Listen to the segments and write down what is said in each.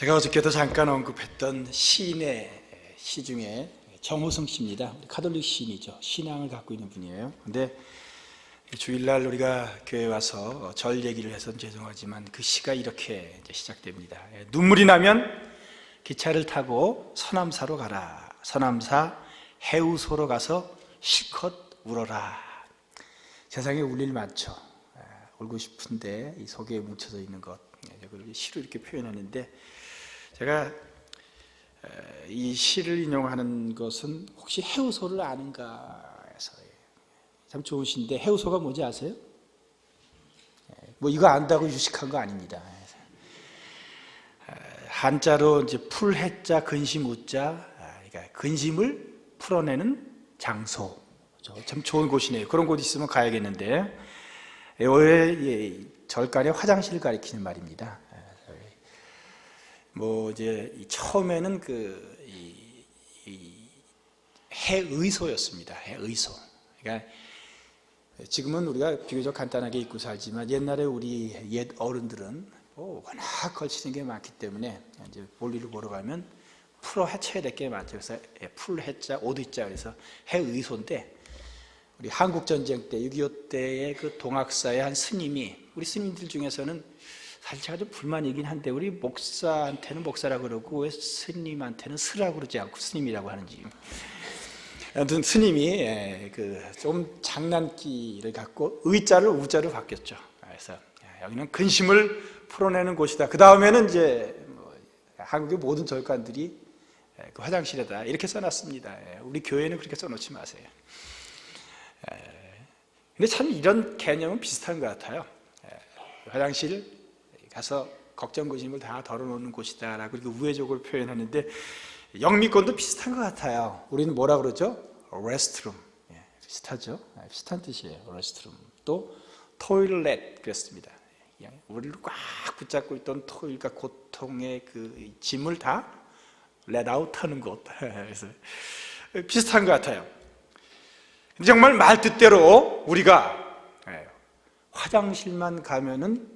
제가 어저께도 잠깐 언급했던 시인의 시 중에 정호성 씨입니다. 카톨릭 시인이죠. 신앙을 갖고 있는 분이에요. 근데 주일날 우리가 교회 와서 절 얘기를 해서 죄송하지만 그 시가 이렇게 이제 시작됩니다. 눈물이 나면 기차를 타고 서남사로 가라. 서남사 해우소로 가서 실컷 울어라. 세상에 울 일 많죠. 울고 싶은데 이 속에 뭉쳐져 있는 것, 그걸 시로 이렇게 표현하는데, 제가 이 시를 인용하는 것은 혹시 해우소를 아는가 해서 참 좋은 시인데, 해우소가 뭔지 아세요? 뭐 이거 안다고 유식한 거 아닙니다. 한자로 이제 풀해자 근심 우자, 그러니까 근심을 풀어내는 장소, 참 좋은 곳이네요. 그런 곳 있으면 가야겠는데, 왜 절간에 화장실을 가리키는 말입니다. 뭐 이제 처음에는 해의소였습니다. 해의소. 그러니까 지금은 우리가 비교적 간단하게 입고 살지만, 옛날에 우리 옛 어른들은 워낙 걸치는 게 많기 때문에 이제 볼일을 보러 가면 풀어 헤쳐야 될 게 많죠. 그래서 풀 해자 오드자, 그래서 해의소인데, 우리 한국 전쟁 때 6.25 때의 그 동학사의 한 스님이, 우리 스님들 중에서는 사실 제가 좀 불만이긴 한데, 우리 목사한테는 목사라 그러고 왜 스님한테는 스라고 그러지 않고 스님이라고 하는지. 아무튼 스님이 좀 장난기를 갖고 의자를 우자로 바뀌었죠. 그래서 여기는 근심을 풀어내는 곳이다. 그 다음에는 이제 한국의 모든 절간들이 그 화장실에다 이렇게 써놨습니다. 우리 교회는 그렇게 써놓지 마세요. 근데 참 이런 개념은 비슷한 것 같아요. 화장실 가서 걱정 근심을 다 덜어놓는 곳이다 라고 이렇게 우회적으로 표현하는데, 영미권도 비슷한 것 같아요. 우리는 뭐라 그러죠? 레스트룸. 비슷하죠? 비슷한 뜻이에요. 레스트룸. 또 토일렛 그랬습니다. 우리를 꽉 붙잡고 있던 토일과 고통의 그 짐을 다 렛아웃하는 곳. 그래서 비슷한 것 같아요. 정말 말 뜻대로 우리가 화장실만 가면은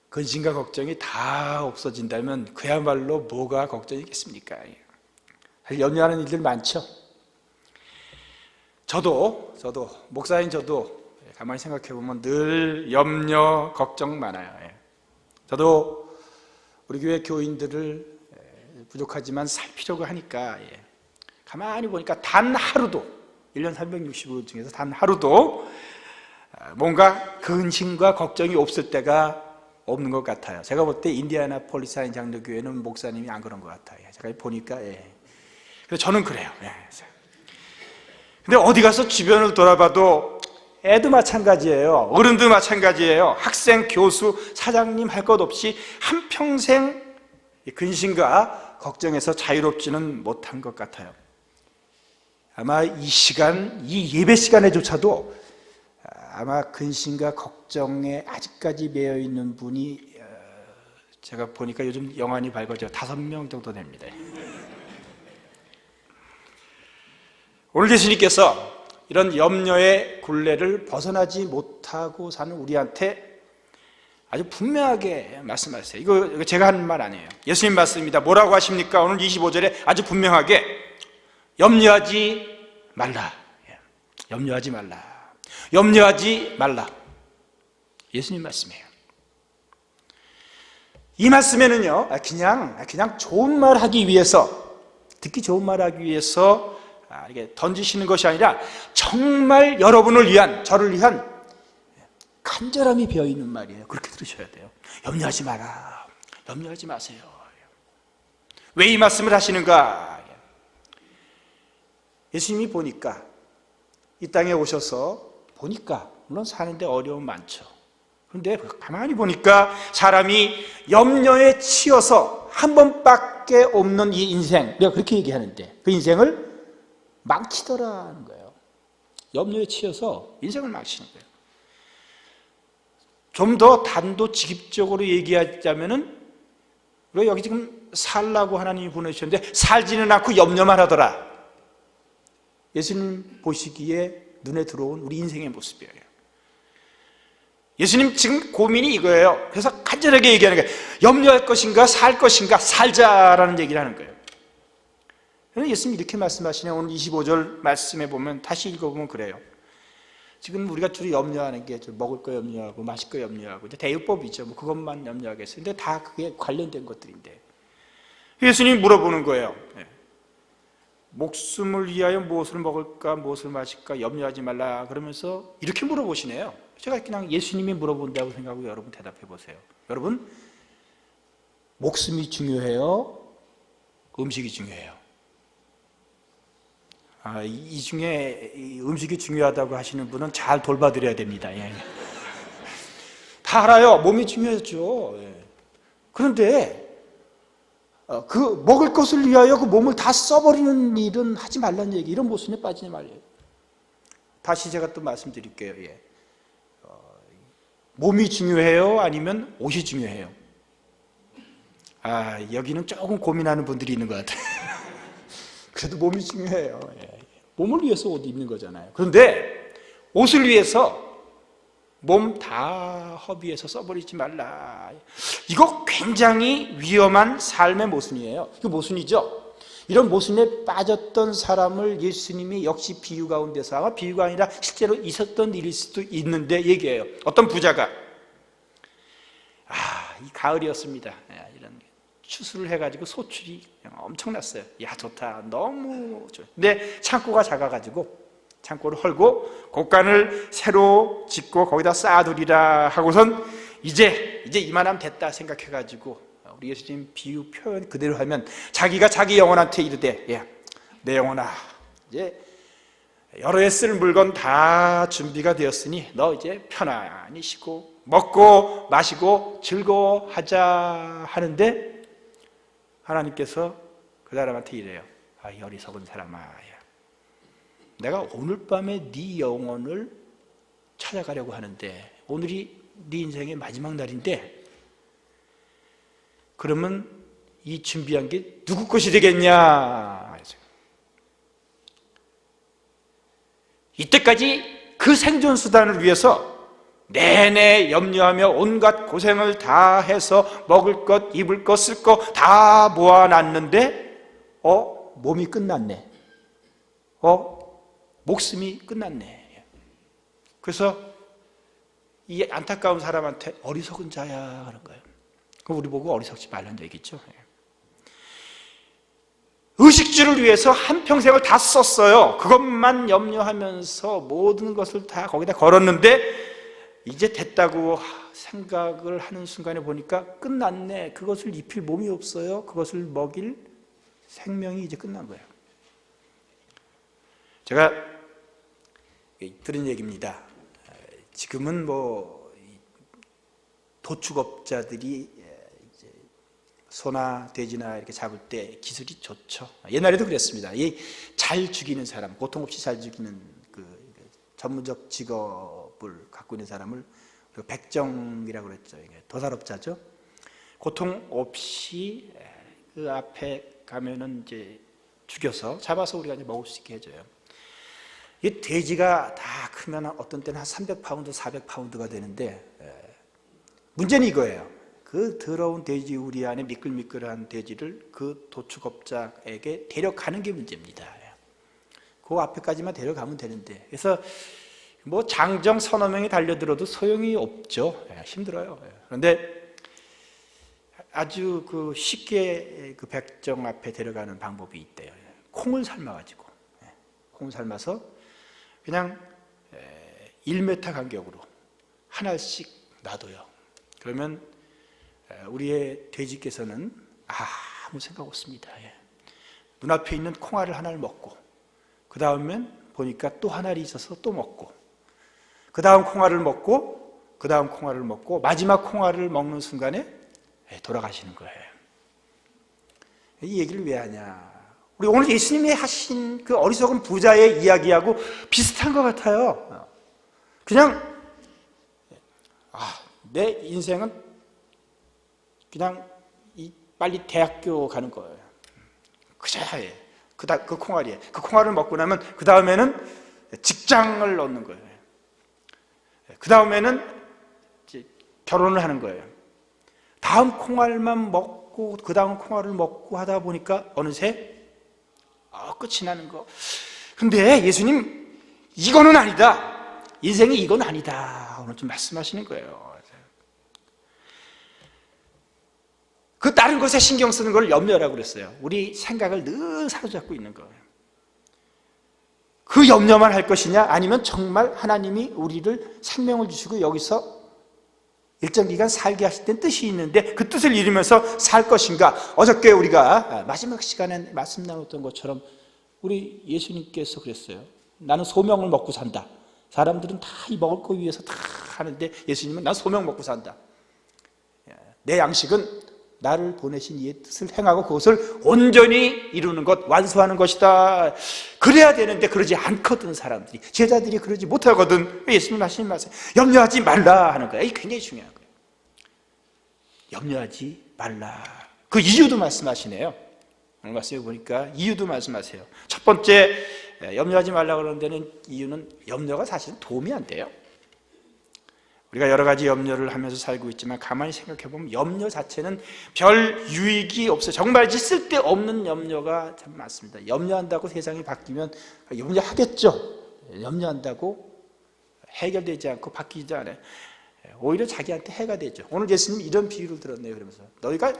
근심과 걱정이 다 없어진다면 그야말로 뭐가 걱정이겠습니까? 사실 염려하는 일들 많죠. 저도 목사인 저도 가만히 생각해 보면 늘 염려, 걱정 많아요. 저도 우리 교회 교인들을 부족하지만 살피려고 하니까 가만히 보니까 단 하루도, 1년 365일 중에서 단 하루도 뭔가 근심과 걱정이 없을 때가 없는 것 같아요. 제가 볼 때 인디애나폴리스 한인 장로교회는 목사님이 안 그런 것 같아요. 제가 보니까. 그래서 저는 그래요. 근데 어디 가서 주변을 돌아봐도 애도 마찬가지예요. 어른도 마찬가지예요. 학생, 교수, 사장님 할 것 없이 한평생 근심과 걱정에서 자유롭지는 못한 것 같아요. 아마 이 시간, 이 예배 시간에조차도 아마 근심과 걱정에 아직까지 매여 있는 분이 제가 보니까 요즘 영안이 밝아져 5명 정도 됩니다. 오늘 예수님께서 이런 염려의 굴레를 벗어나지 못하고 사는 우리한테 아주 분명하게 말씀하세요. 이거 제가 하는 말 아니에요. 예수님 말씀입니다. 뭐라고 하십니까? 오늘 25절에 아주 분명하게 염려하지 말라. 염려하지 말라. 염려하지 말라. 예수님 말씀이에요. 이 말씀에는요, 그냥 좋은 말 하기 위해서, 듣기 좋은 말 하기 위해서 이게 던지시는 것이 아니라 정말 여러분을 위한, 저를 위한 간절함이 배어 있는 말이에요. 그렇게 들으셔야 돼요. 염려하지 마라. 염려하지 마세요. 왜 이 말씀을 하시는가? 예수님이 보니까, 이 땅에 오셔서 보니까, 물론 사는데 어려움 많죠. 그런데 가만히 보니까 사람이 염려에 치여서 한 번밖에 없는 이 인생, 내가 그렇게 얘기하는데 그 인생을 망치더라는 거예요. 염려에 치여서 인생을 망치는 거예요. 좀 더 단도직입적으로 얘기하자면은, 우리가 여기 지금 살라고 하나님이 보내주셨는데 살지는 않고 염려만 하더라. 예수님 보시기에 눈에 들어온 우리 인생의 모습이에요. 예수님 지금 고민이 이거예요. 그래서 간절하게 얘기하는 거예요. 염려할 것인가 살 것인가 살자라는 얘기를 하는 거예요. 예수님이 이렇게 말씀하시네요. 오늘 25절 말씀에 보면 다시 읽어보면 그래요. 지금 우리가 주로 염려하는 게 먹을 거 염려하고 마실 거 염려하고 이제 대유법이죠. 뭐 그것만 염려하겠어요. 근데 다 그게 관련된 것들인데 예수님이 물어보는 거예요. 목숨을 위하여 무엇을 먹을까 무엇을 마실까 염려하지 말라 그러면서 이렇게 물어보시네요. 제가 그냥 예수님이 물어본다고 생각하고 여러분 대답해 보세요. 여러분 목숨이 중요해요? 음식이 중요해요? 이 중에 음식이 중요하다고 하시는 분은 잘 돌봐드려야 됩니다. 예. 다 알아요. 몸이 중요하죠. 예. 그런데 그 먹을 것을 위하여 그 몸을 다 써버리는 일은 하지 말라는 얘기, 이런 모순에 빠지지 말래요. 다시 제가 또 말씀드릴게요. 예. 몸이 중요해요? 아니면 옷이 중요해요? 여기는 조금 고민하는 분들이 있는 것 같아요. 그래도 몸이 중요해요. 예. 몸을 위해서 옷 입는 거잖아요. 그런데 옷을 위해서 몸 다 허비해서 써버리지 말라. 이거 굉장히 위험한 삶의 모순이에요. 그 모순이죠. 이런 모순에 빠졌던 사람을 예수님이 역시 비유 가운데서, 아마 비유가 아니라 실제로 있었던 일일 수도 있는데 얘기해요. 어떤 부자가 이 가을이었습니다. 이런 추수를 해가지고 소출이 엄청났어요. 야 좋다, 너무 좋아. 근데 창고가 작아가지고 창고를 헐고 곡간을 새로 짓고 거기다 쌓아두리라 하고선 이제 이만하면 됐다 생각해가지고, 우리 예수님 비유 표현 그대로 하면 자기가 자기 영혼한테 이르되, 내 영혼아, 이제 여러 해 쓸 물건 다 준비가 되었으니 너 이제 편안히 쉬고 먹고 마시고 즐거워하자 하는데, 하나님께서 그 사람한테 이래요. 이 어리석은 사람아, 내가 오늘 밤에 네 영혼을 찾아가려고 하는데, 오늘이 네 인생의 마지막 날인데, 그러면 이 준비한 게 누구 것이 되겠냐? 이때까지 그 생존수단을 위해서 내내 염려하며 온갖 고생을 다 해서 먹을 것, 입을 것, 쓸 것 다 모아놨는데 몸이 끝났네. 목숨이 끝났네. 그래서 이 안타까운 사람한테 어리석은 자야 하는 거예요. 그럼 우리 보고 어리석지 말라는 얘기죠. 의식주를 위해서 한평생을 다 썼어요. 그것만 염려하면서 모든 것을 다 거기다 걸었는데, 이제 됐다고 생각을 하는 순간에 보니까 끝났네. 그것을 입힐 몸이 없어요. 그것을 먹일 생명이 이제 끝난 거예요. 제가 들은 얘기입니다. 지금은 도축업자들이 소나 돼지나 이렇게 잡을 때 기술이 좋죠. 옛날에도 그랬습니다. 잘 죽이는 사람, 고통 없이 잘 죽이는 그 전문적 직업을 갖고 있는 사람을 백정이라고 그랬죠. 도살업자죠. 고통 없이 그 앞에 가면은 이제 죽여서 잡아서 우리가 이제 먹을 수 있게 해줘요. 이 돼지가 다 크면 어떤 때는 한 300파운드, 400파운드가 되는데, 문제는 이거예요. 그 더러운 돼지 우리 안에 미끌미끌한 돼지를 그 도축업자에게 데려가는 게 문제입니다. 그 앞에까지만 데려가면 되는데, 그래서 장정 서너 명이 달려들어도 소용이 없죠. 힘들어요. 그런데 아주 쉽게 그 백정 앞에 데려가는 방법이 있대요. 콩을 삶아가지고, 콩을 삶아서 그냥 1m 간격으로 하나씩 놔둬요. 그러면 우리의 돼지께서는 아무 생각 없습니다. 눈앞에 있는 콩알을 하나를 먹고, 그 다음엔 보니까 또 하나를 있어서 또 먹고, 그 다음 콩알을 먹고, 그 다음 콩알을 먹고, 마지막 콩알을 먹는 순간에 돌아가시는 거예요. 이 얘기를 왜 하냐? 우리 오늘 예수님이 하신 그 어리석은 부자의 이야기하고 비슷한 것 같아요. 그냥 내 인생은 그냥 빨리 대학교 가는 거예요. 그저야 해. 그 콩알이에요. 그 콩알을 먹고 나면 그 다음에는 직장을 얻는 거예요. 그 다음에는 결혼을 하는 거예요. 다음 콩알만 먹고 그 다음 콩알을 먹고 하다 보니까 어느새 끝이 나는 거. 근데 예수님 이거는 아니다. 인생이 이건 아니다. 오늘 좀 말씀하시는 거예요. 그 다른 것에 신경 쓰는 걸 염려라고 그랬어요. 우리 생각을 늘 사로잡고 있는 거예요. 그 염려만 할 것이냐, 아니면 정말 하나님이 우리를 생명을 주시고 여기서 일정 기간 살게 하실 땐 뜻이 있는데 그 뜻을 이루면서 살 것인가. 어저께 우리가 마지막 시간에 말씀 나눴던 것처럼 우리 예수님께서 그랬어요. 나는 소명을 먹고 산다. 사람들은 다 이 먹을 거 위해서 다 하는데 예수님은 난 소명 먹고 산다. 내 양식은 나를 보내신 이의 뜻을 행하고 그것을 온전히 이루는 것, 완수하는 것이다. 그래야 되는데 그러지 않거든. 사람들이, 제자들이 그러지 못하거든. 예수님 하시는 말씀, 염려하지 말라 하는 거예요. 이게 굉장히 중요한 거예요. 염려하지 말라. 그 이유도 말씀하시네요. 오늘 말씀해 보니까 이유도 말씀하세요. 첫 번째, 염려하지 말라 그러는 데는 이유는 염려가 사실은 도움이 안 돼요. 우리가 여러 가지 염려를 하면서 살고 있지만 가만히 생각해 보면 염려 자체는 별 유익이 없어요. 정말 쓸데없는 염려가 참 많습니다. 염려한다고 세상이 바뀌면 염려하겠죠. 염려한다고 해결되지 않고 바뀌지 않아요. 오히려 자기한테 해가 되죠. 오늘 예수님이 이런 비유를 들었네요. 그러면서 너희가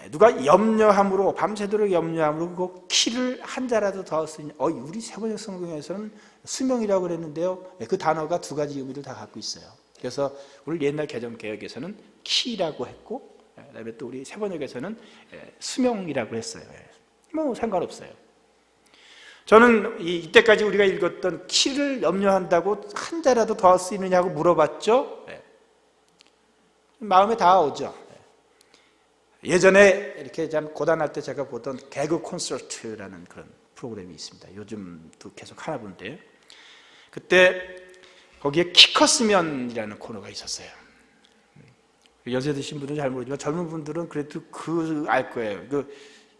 누가 염려함으로, 밤새도록 염려함으로 그 키를 한 자라도 더 쓰니, 우리 세번역 성경에서는 수명이라고 그랬는데요, 그 단어가 두 가지 의미를 다 갖고 있어요. 그래서 우리 옛날 개정개혁에서는 키라고 했고, 그다음에 또 우리 세번역에서는 수명이라고 했어요. 뭐 상관없어요. 저는 이때까지 우리가 읽었던 키를 염려한다고 한 자라도 더 쓰이느냐고 물어봤죠. 마음에 닿아오죠. 예전에 이렇게 참 고단할 때 제가 보던 개그 콘서트라는 그런 프로그램이 있습니다. 요즘도 계속 하나 본데요. 그때 거기에 키 컸으면이라는 코너가 있었어요. 연세 드신 분들은 잘 모르지만 젊은 분들은 그래도 알 거예요. 그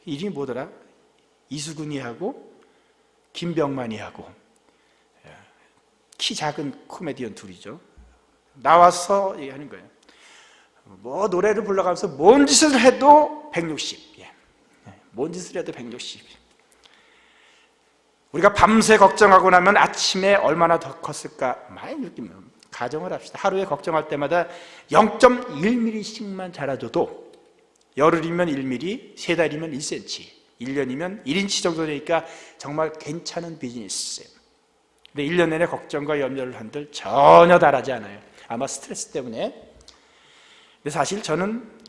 이름이 뭐더라? 이수근이하고 김병만이하고 키 작은 코미디언 둘이죠. 나와서 얘기하는 거예요. 뭐 노래를 불러가면서 뭔 짓을 해도 160. 뭔 짓을 해도 160. 우리가 밤새 걱정하고 나면 아침에 얼마나 더 컸을까 많이 느끼면 가정을 합시다. 하루에 걱정할 때마다 0.1mm씩만 자라줘도 열흘이면 1mm, 3달이면 1cm, 1년이면 1인치 정도 되니까 정말 괜찮은 비즈니스예요. 근데 1년 내내 걱정과 염려를 한들 전혀 다르지 않아요. 아마 스트레스 때문에. 근데 사실 저는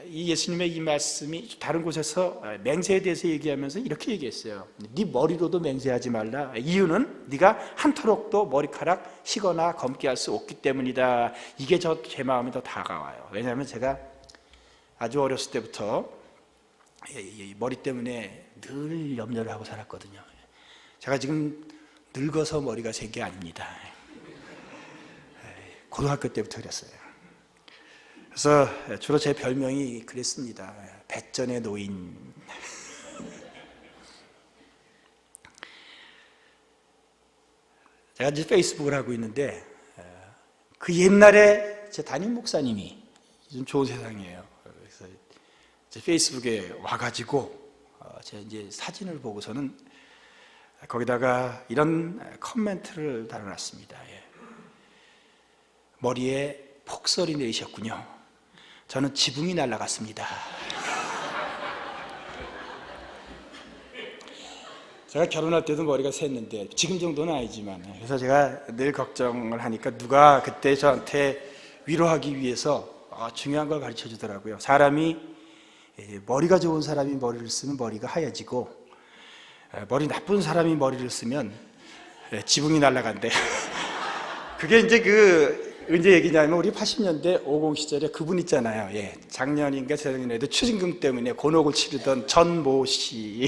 이 예수님의 이 말씀이 다른 곳에서 맹세에 대해서 얘기하면서 이렇게 얘기했어요. 네 머리로도 맹세하지 말라. 이유는 네가 한토록도 머리카락 희거나 검게 할 수 없기 때문이다. 이게 제 마음에 더 다가와요. 왜냐하면 제가 아주 어렸을 때부터 머리 때문에 늘 염려를 하고 살았거든요. 제가 지금 늙어서 머리가 생 게 아닙니다. 고등학교 때부터 그랬어요. 그래서 주로 제 별명이 그랬습니다. 배전의 노인. 제가 이제 페이스북을 하고 있는데 그 옛날에 제 담임 목사님이, 요즘 좋은 세상이에요. 그래서 제 페이스북에 와가지고 제 이제 사진을 보고서는 거기다가 이런 커멘트를 달아놨습니다. 머리에 폭설이 내리셨군요. 저는 지붕이 날아갔습니다. 제가 결혼할 때도 머리가 샜는데 지금 정도는 아니지만, 그래서 제가 늘 걱정을 하니까 누가 그때 저한테 위로하기 위해서 중요한 걸 가르쳐 주더라고요. 사람이 머리가 좋은 사람이 머리를 쓰면 머리가 하얘지고, 머리 나쁜 사람이 머리를 쓰면 지붕이 날아간대. 그게 이제 언제 얘기냐면 우리 80년대 50 시절에 그분 있잖아요. 작년인가 재작년에도 추징금 때문에 곤혹을 치르던 전모 씨에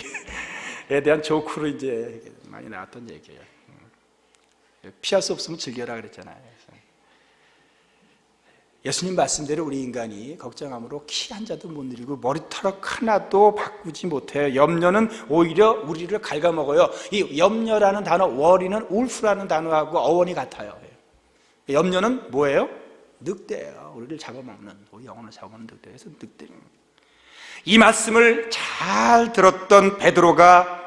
대한 조크로 이제 많이 나왔던 얘기예요. 피할 수 없으면 즐겨라 그랬잖아요. 예수님 말씀대로 우리 인간이 걱정함으로 키 한 자도 못 누리고 머리털 하나도 바꾸지 못해요. 염려는 오히려 우리를 갉아먹어요. 이 염려라는 단어, 워리는 울프라는 단어하고 어원이 같아요. 염려는 뭐예요? 늑대예요. 우리를 잡아먹는, 우리 영혼을 잡아먹는 늑대에서 늑대. 이 말씀을 잘 들었던 베드로가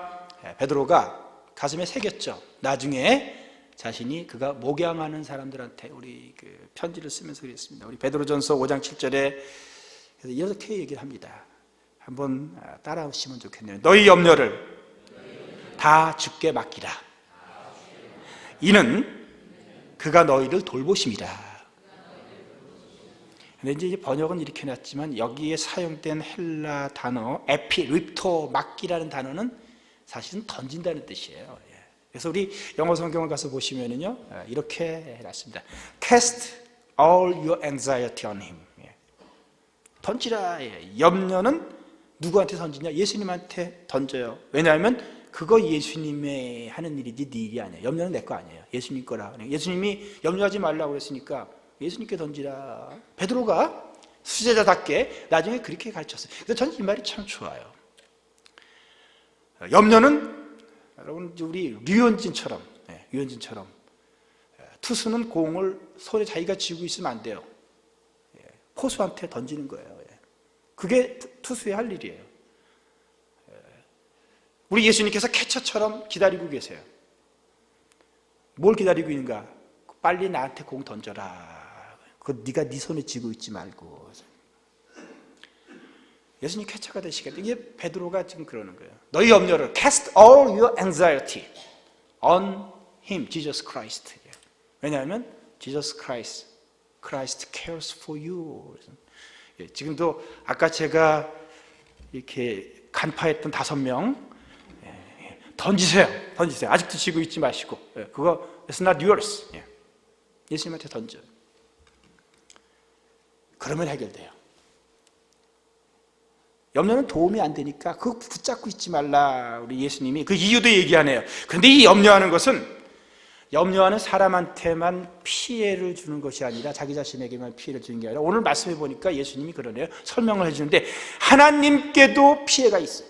가슴에 새겼죠. 나중에 자신이 그가 목양하는 사람들한테 우리 그 편지를 쓰면서 그랬습니다. 우리 베드로전서 5장 7절에 이렇게 얘기를 합니다. 한번 따라오시면 좋겠네요. 너희 염려를 다 주께 맡기라. 이는 그가 너희를 돌보심이라. 근데 이제 번역은 이렇게 해놨지만 여기에 사용된 헬라 단어 에피립토, 맡기라는 단어는 사실은 던진다는 뜻이에요. 그래서 우리 영어 성경을 가서 보시면은요 이렇게 해놨습니다. Cast all your anxiety on him. 던지라. 염려는 누구한테 던지냐? 예수님한테 던져요. 왜냐하면 그거 예수님의 하는 일이지 네 일이 아니에요. 염려는 내 거 아니에요. 예수님 거라. 예수님이 염려하지 말라고 그랬으니까 예수님께 던지라. 베드로가 수제자답게 나중에 그렇게 가르쳤어요. 그래서 저는 이 말이 참 좋아요. 염려는 여러분 우리 류현진처럼 투수는 공을 손에 자기가 쥐고 있으면 안 돼요. 포수한테 던지는 거예요. 그게 투수의 할 일이에요. 우리 예수님께서 캐쳐처럼 기다리고 계세요. 뭘 기다리고 있는가? 빨리 나한테 공 던져라. 그거 네가 네 손에 쥐고 있지 말고. 예수님 캐쳐가 되시겠다. 이게 베드로가 지금 그러는 거예요. 너희 염려를 cast all your anxiety on him, Jesus Christ. 왜냐하면 Jesus Christ cares for you. 지금도 아까 제가 이렇게 간파했던 5명 던지세요. 아직도 쥐고 있지 마시고 그거 it's not yours. 예수님한테 던져. 그러면 해결돼요. 염려는 도움이 안 되니까 그거 붙잡고 있지 말라. 우리 예수님이 그 이유도 얘기하네요. 그런데 이 염려하는 사람한테만 피해를 주는 것이 아니라 자기 자신에게만 피해를 주는 게 아니라 오늘 말씀해 보니까 예수님이 그러네요. 설명을 해주는데 하나님께도 피해가 있어요.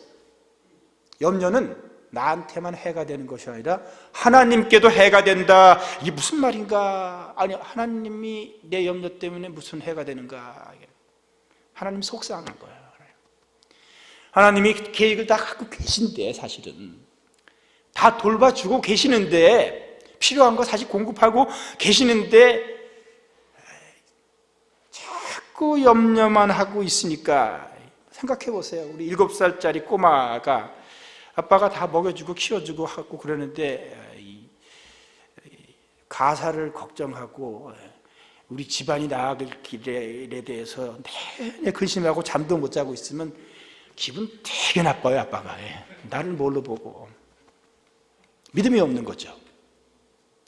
염려는 나한테만 해가 되는 것이 아니라 하나님께도 해가 된다. 이게 무슨 말인가? 아니 하나님이 내 염려 때문에 무슨 해가 되는가? 하나님 속상한 거예요. 하나님이 계획을 다 갖고 계신데 사실은 다 돌봐주고 계시는데 필요한 거 사실 공급하고 계시는데 자꾸 염려만 하고 있으니까 생각해 보세요. 우리 7살짜리 꼬마가 아빠가 다 먹여주고 키워주고 하고 그러는데 가사를 걱정하고 우리 집안이 나아갈 길에 대해서 내내 근심하고 잠도 못 자고 있으면 기분 되게 나빠요. 아빠가 나를 뭘로 보고 믿음이 없는 거죠.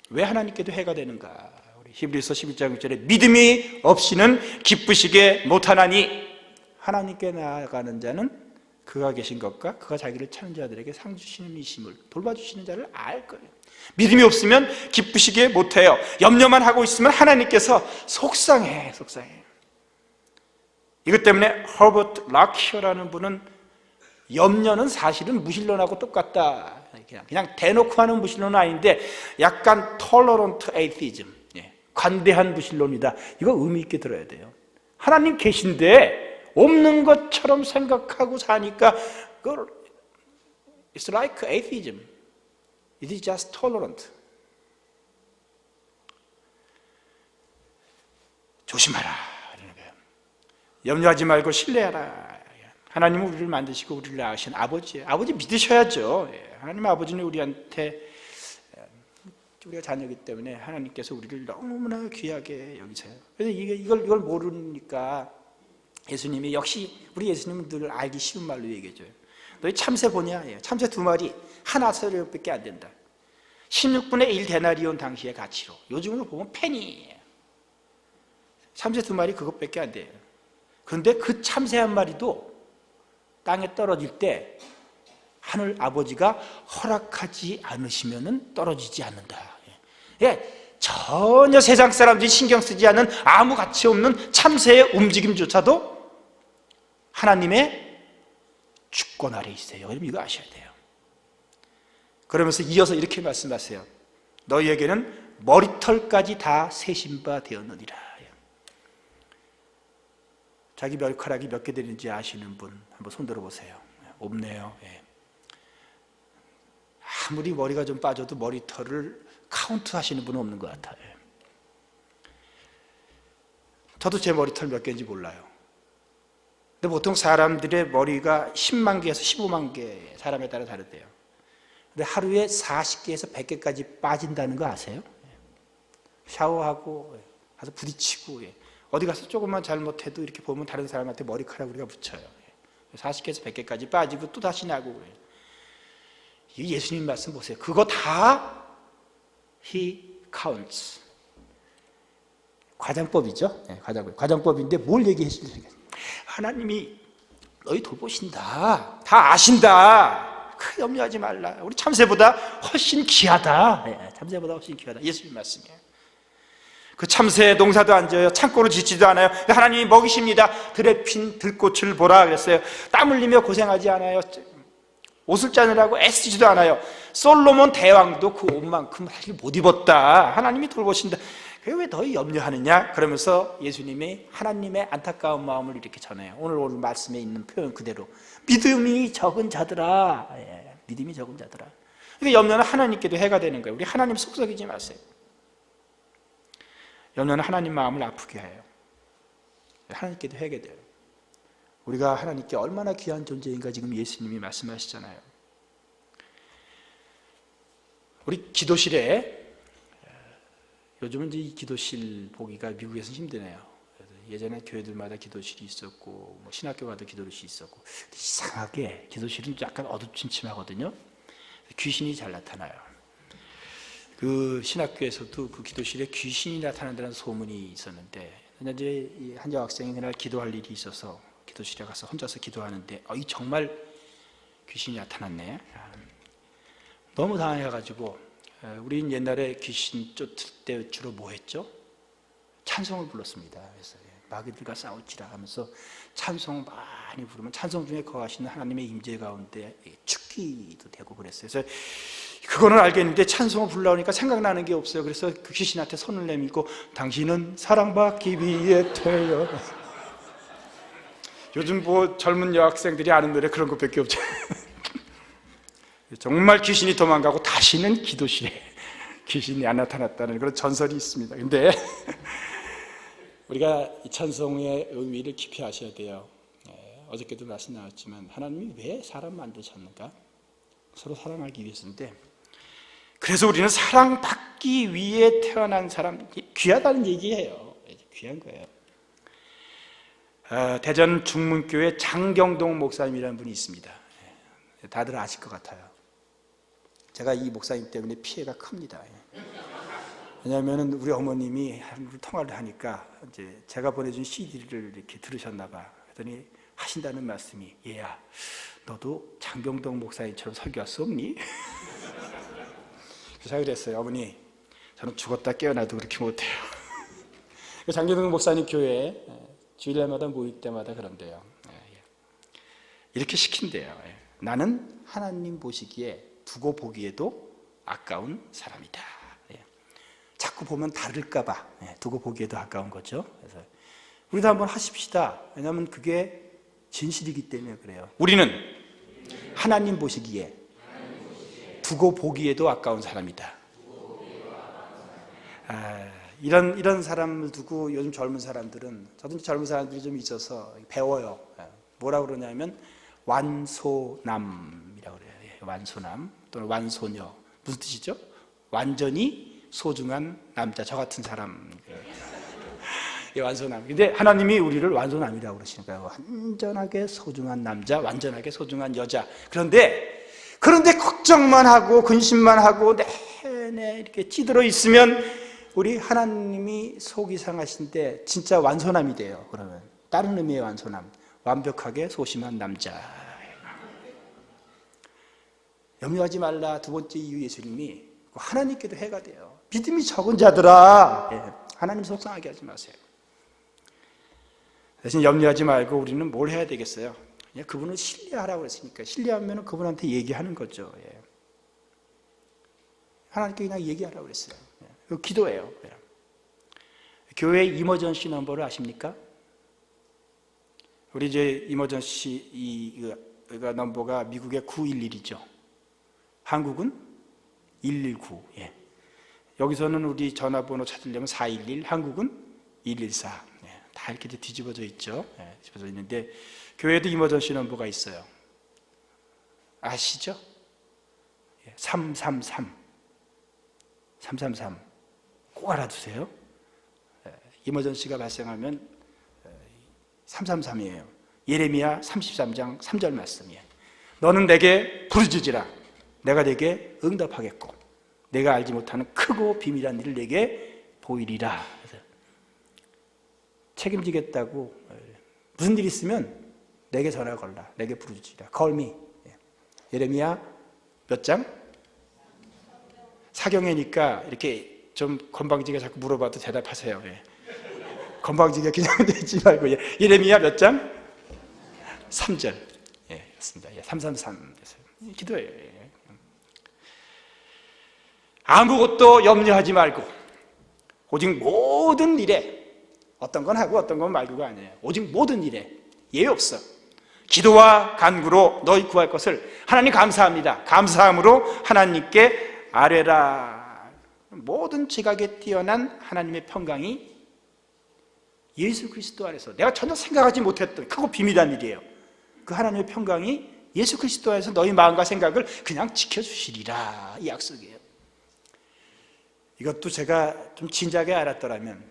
왜 하나님께도 해가 되는가? 우리 히브리서 11장 6절에 믿음이 없이는 기쁘시게 못하나니 하나님께 나아가는 자는 그가 계신 것과 그가 자기를 찾는 자들에게 상 주시는 이심을 돌봐주시는 자를 알 거예요. 믿음이 없으면 기쁘시게 못해요. 염려만 하고 있으면 하나님께서 속상해. 이것 때문에 허버트 락히어라는 분은 염려는 사실은 무신론하고 똑같다. 그냥 대놓고 하는 무신론은 아닌데 약간 tolerant atheism, 관대한 무신론이다. 이거 의미 있게 들어야 돼요. 하나님 계신데 없는 것처럼 생각하고 사니까 it's like atheism. It is just tolerant. 조심하라. 염려하지 말고 신뢰하라. 하나님은 우리를 만드시고 우리를 낳으신 아버지예요. 아버지 믿으셔야죠. 하나님 아버지는 우리한테 우리가 자녀이기 때문에 하나님께서 우리를 너무나 귀하게 여기세요. 그래서 이걸 모르니까 예수님이 역시 우리 예수님은 늘 알기 쉬운 말로 얘기해줘요. 너희 참새 보냐? 참새 2마리 하나서밖에 안 된다. 16분의 1 데나리온 당시의 가치로 요즘으로 보면 페니예요. 참새 2마리 그것밖에 안 돼요. 그런데 그 참새 한 마리도 땅에 떨어질 때 하늘 아버지가 허락하지 않으시면 떨어지지 않는다. 전혀 세상 사람들이 신경 쓰지 않는 아무 가치 없는 참새의 움직임조차도 하나님의 주권 아래 있어요. 여러분 이거 아셔야 돼요. 그러면서 이어서 이렇게 말씀하세요. 너희에게는 머리털까지 다 세신 바 되었느니라. 자기 머리카락이 몇 개 되는지 아시는 분 한번 손 들어보세요. 없네요. 예. 아무리 머리가 좀 빠져도 머리털을 카운트 하시는 분은 없는 것 같아요. 저도 제 머리털 몇 개인지 몰라요. 근데 보통 사람들의 머리가 10만 개에서 15만 개, 사람에 따라 다르대요. 근데 하루에 40개에서 100개까지 빠진다는 거 아세요? 샤워하고 가서 부딪히고 어디 가서 조금만 잘못해도 이렇게 보면 다른 사람한테 머리카락 우리가 붙여요. 40개에서 100개까지 빠지고 또 다시 나고 그래요. 이 예수님 말씀 보세요. 그거 다 He counts. 과장법이죠. 과장법인데 뭘 얘기해 주실까요? 하나님이 너희 돌보신다. 다 아신다. 염려하지 말라. 우리 참새보다 훨씬 귀하다. 참새보다 훨씬 귀하다. 예수님 말씀이에요. 그 참새 농사도 안 지어요. 창고를 짓지도 않아요. 하나님이 먹이십니다. 들에 핀 들꽃을 보라 그랬어요. 땀 흘리며 고생하지 않아요. 옷을 짜느라고 애쓰지도 않아요. 솔로몬 대왕도 그 옷만큼 못 입었다. 하나님이 돌보신다. 그게 왜 너희 염려하느냐? 그러면서 예수님이 하나님의 안타까운 마음을 이렇게 전해요. 오늘 말씀에 있는 표현 그대로 믿음이 적은 자들아. 믿음이 적은 자들아. 그러니까 염려는 하나님께도 해가 되는 거예요. 우리 하나님 속썩이지 마세요. 염려는 하나님 마음을 아프게 해요. 하나님께도 해가 돼요. 우리가 하나님께 얼마나 귀한 존재인가 지금 예수님이 말씀하시잖아요. 우리 기도실에 요즘은 이제 이 기도실 보기가 미국에서는 힘드네요. 예전에 교회들마다 기도실이 있었고 신학교마다 기도실이 있었고 이상하게 기도실은 약간 어두침침하거든요. 귀신이 잘 나타나요. 그 신학교에서도 그 기도실에 귀신이 나타난다는 소문이 있었는데 이제 한 여학생이 그날 기도할 일이 있어서 기도실에 가서 혼자서 기도하는데 이 정말 귀신이 나타났네. 너무 당황해가지고 우린 옛날에 귀신 쫓을 때 주로 뭐 했죠? 찬송을 불렀습니다. 그래서 마귀들과 싸울지라 하면서 찬송 많이 부르면 찬송 중에 거하시는 하나님의 임재 가운데 축기도 되고 그랬어요. 그래서 그거는 알겠는데 찬송을 불러오니까 생각나는 게 없어요. 그래서 그 귀신한테 손을 내밀고 당신은 사랑받기 위해 태어. 요즘 뭐 젊은 여학생들이 아는 노래 그런 것밖에 없죠. 정말 귀신이 도망가고 다시는 기도실에 귀신이 안 나타났다는 그런 전설이 있습니다. 근데 우리가 이 찬송의 의미를 깊이 아셔야 돼요. 어저께도 말씀 나왔지만 하나님이 왜 사람 만드셨는가? 서로 사랑하기 위해서인데 그래서 우리는 사랑받기 위해 태어난 사람, 귀하다는 얘기예요. 귀한 거예요. 대전 중문교회 장경동 목사님이라는 분이 있습니다. 다들 아실 것 같아요. 제가 이 목사님 때문에 피해가 큽니다. 왜냐하면 우리 어머님이 통화를 하니까 이제 제가 보내준 CD를 이렇게 들으셨나 봐. 그랬더니 하신다는 말씀이 얘야, 너도 장경동 목사님처럼 설교할 수 없니? 그래서 그랬어요. 어머니, 저는 죽었다 깨어나도 그렇게 못해요. 장경동 목사님 교회에 주일날마다 모일 때마다 그런데요. 이렇게 시킨대요. 나는 하나님 보시기에 두고 보기에도 아까운 사람이다. 자꾸 보면 다를까봐 두고 보기에도 아까운 거죠. 그래서 우리도 한번 하십시다. 왜냐하면 그게 진실이기 때문에 그래요. 우리는 하나님 보시기에 두고 보기에도 아까운 사람이다. 이런 사람을 두고 요즘 젊은 사람들은, 저도 젊은 사람들이 좀 있어서 배워요. 뭐라고 그러냐면 완소남이라고 그래요. 완소남 또는 완소녀. 무슨 뜻이죠? 완전히 소중한 남자, 저 같은 사람. 완소남. 근데 하나님이 우리를 완소남이라고 그러시는 거예요. 완전하게 소중한 남자, 완전하게 소중한 여자. 그런데 걱정만 하고 근심만 하고 내내 이렇게 찌들어 있으면 우리 하나님이 속이 상하신데 진짜 완소남이 돼요. 그러면 다른 의미의 완소남, 완벽하게 소심한 남자. 염려하지 말라. 두 번째 이유 예수님이 하나님께도 해가 돼요. 믿음이 적은 자들아. 하나님 속상하게 하지 마세요. 대신 염려하지 말고 우리는 뭘 해야 되겠어요? 그냥 그분을 신뢰하라고 했으니까 신뢰하면 그분한테 얘기하는 거죠. 하나님께 그냥 얘기하라고 그랬어요. 기도해요. 교회 이머전시 넘버를 아십니까? 우리 이제 이머전시 이가 넘버가 미국의 911이죠. 한국은 119. 예. 여기서는 우리 전화번호 찾으려면 411, 한국은 114. 예. 다 이렇게 뒤집어져 있죠. 예. 뒤집어져 있는데 교회에도 이머전시 넘버가 있어요. 아시죠? 333. 333. 꼭 알아두세요. 이머전시가 발생하면 333이에요. 예레미야 33장 3절 말씀이에요. 너는 내게 부르짖으라. 내가 내게 응답하겠고 내가 알지 못하는 크고 비밀한 일을 내게 보이리라. 그래서 책임지겠다고 무슨 일 있으면 내게 전화 걸라. 내게 부르짖으라. Call me. 예레미야 몇 장? 사경회니까 이렇게 좀 건방지게 자꾸 물어봐도 대답하세요. 예. 건방지게 그냥 되지 말고 예레미야 몇 장? 3절. 예, 그렇습니다. 예, 333 됐어요. 기도해요. 예. 아무것도 염려하지 말고 오직 모든 일에 어떤 건 하고 어떤 건 말고가 아니에요. 오직 모든 일에 예외 없어. 기도와 간구로 너희 구할 것을 하나님 감사합니다. 감사함으로 하나님께 아뢰라. 모든 지각에 뛰어난 하나님의 평강이 예수 그리스도 안에서 내가 전혀 생각하지 못했던 크고 비밀한 일이에요. 그 하나님의 평강이 예수 그리스도 안에서 너희 마음과 생각을 그냥 지켜주시리라. 이 약속이에요. 이것도 제가 좀 진작에 알았더라면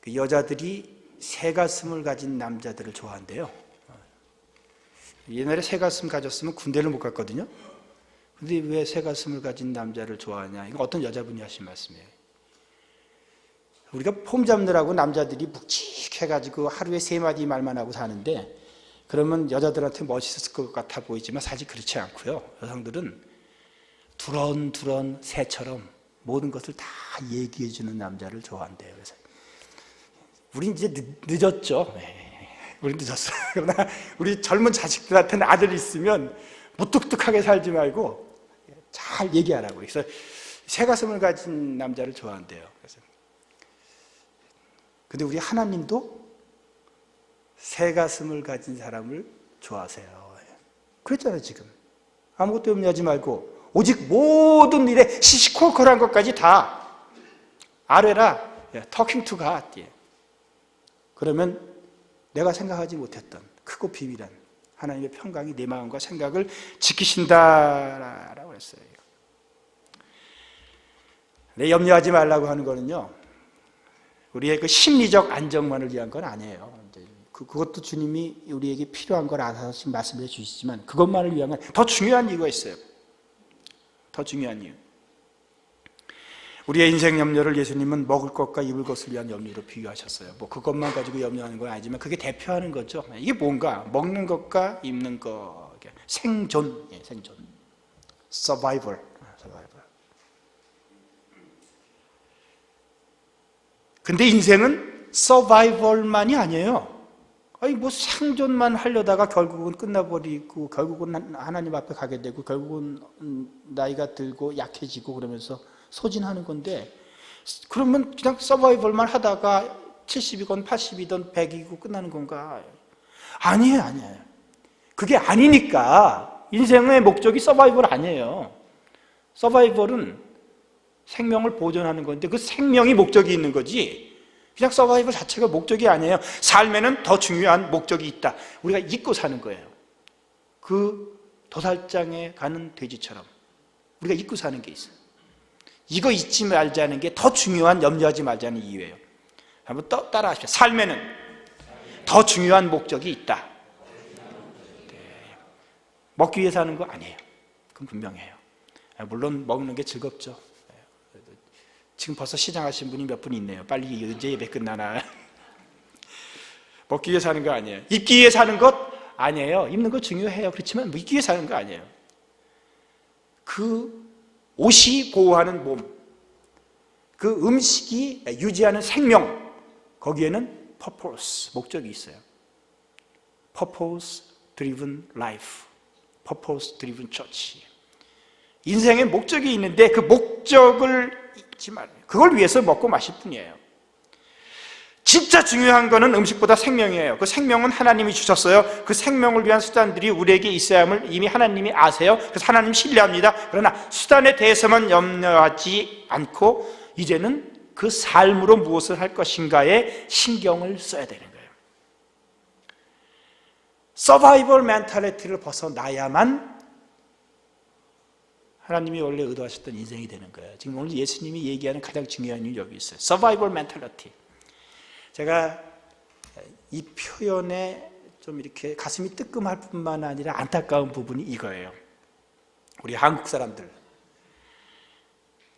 그 여자들이 새가슴을 가진 남자들을 좋아한대요. 옛날에 새가슴 가졌으면 군대를 못 갔거든요. 근데 왜 새가슴을 가진 남자를 좋아하냐? 이거 어떤 여자분이 하신 말씀이에요. 우리가 폼 잡느라고 남자들이 묵직해가지고 하루에 3마디 말만 하고 사는데 그러면 여자들한테 멋있을 것 같아 보이지만 사실 그렇지 않고요. 여성들은 두런두런 새처럼 모든 것을 다 얘기해주는 남자를 좋아한대요. 그래서 우리 이제 늦었죠. 우리 늦었어요. 그러나 우리 젊은 자식들한테는 아들이 있으면 무뚝뚝하게 살지 말고 잘 얘기하라고. 그래서 새가슴을 가진 남자를 좋아한대요. 그래서 근데 우리 하나님도 새가슴을 가진 사람을 좋아하세요. 그랬잖아요. 지금 아무것도 염려하지 말고 오직 모든 일에 시시콜콜한 것까지 다 아뢰라. Talking to God. 그러면 내가 생각하지 못했던 크고 비밀한 하나님의 평강이 내 마음과 생각을 지키신다라고 했어요. 염려하지 말라고 하는 거는요, 우리의 그 심리적 안정만을 위한 건 아니에요. 그것도 주님이 우리에게 필요한 걸 알아서 말씀해 주시지만 그것만을 위한 건 더 중요한 이유가 있어요. 더 중요한 이유. 우리의 인생 염려를 예수님은 먹을 것과 입을 것을 위한 염려로 비유하셨어요. 뭐 그것만 가지고 염려하는 건 아니지만 그게 대표하는 거죠. 이게 뭔가 먹는 것과 입는 것, 생존, 생존, survival. 근데 인생은 survival만이 아니에요. 아니 뭐 생존만 하려다가 결국은 끝나버리고 결국은 하나님 앞에 가게 되고 결국은 나이가 들고 약해지고 그러면서 소진하는 건데 그러면 그냥 서바이벌만 하다가 70이건 80이든 100이고 끝나는 건가? 아니에요. 그게 아니니까 인생의 목적이 서바이벌 아니에요. 서바이벌은 생명을 보존하는 건데 그 생명이 목적이 있는 거지 그냥 서바이벌 자체가 목적이 아니에요. 삶에는 더 중요한 목적이 있다. 우리가 잊고 사는 거예요. 그 도살장에 가는 돼지처럼 우리가 잊고 사는 게 있어요. 이거 잊지 말자는 게 더 중요한 염려하지 말자는 이유예요. 한번 따라하십시오. 삶에는 더 중요한 목적이 있다. 네. 먹기 위해 사는 거 아니에요. 그건 분명해요. 물론 먹는 게 즐겁죠. 지금 벌써 시장하신 분이 몇 분 있네요. 빨리 이제 예배 끝나나. 먹기 위해 사는 거 아니에요. 입기 위해 사는 것 아니에요. 입는 거 중요해요. 그렇지만 입기 위해 사는 거 아니에요. 그 옷이 보호하는 몸, 그 음식이 유지하는 생명, 거기에는 purpose, 목적이 있어요. purpose driven life, purpose driven church. 인생에 목적이 있는데 그 목적을 잊지 말아요. 그걸 위해서 먹고 마실 뿐이에요. 진짜 중요한 거는 음식보다 생명이에요. 그 생명은 하나님이 주셨어요. 그 생명을 위한 수단들이 우리에게 있어야 함을 이미 하나님이 아세요. 그래서 하나님 신뢰합니다. 그러나 수단에 대해서만 염려하지 않고 이제는 그 삶으로 무엇을 할 것인가에 신경을 써야 되는 거예요. 서바이벌 멘탈리티를 벗어나야만 하나님이 원래 의도하셨던 인생이 되는 거예요. 지금 오늘 예수님이 얘기하는 가장 중요한 이유는 여기 있어요. 서바이벌 멘탈리티. 제가 이 표현에 좀 이렇게 가슴이 뜨끔할 뿐만 아니라 안타까운 부분이 이거예요. 우리 한국 사람들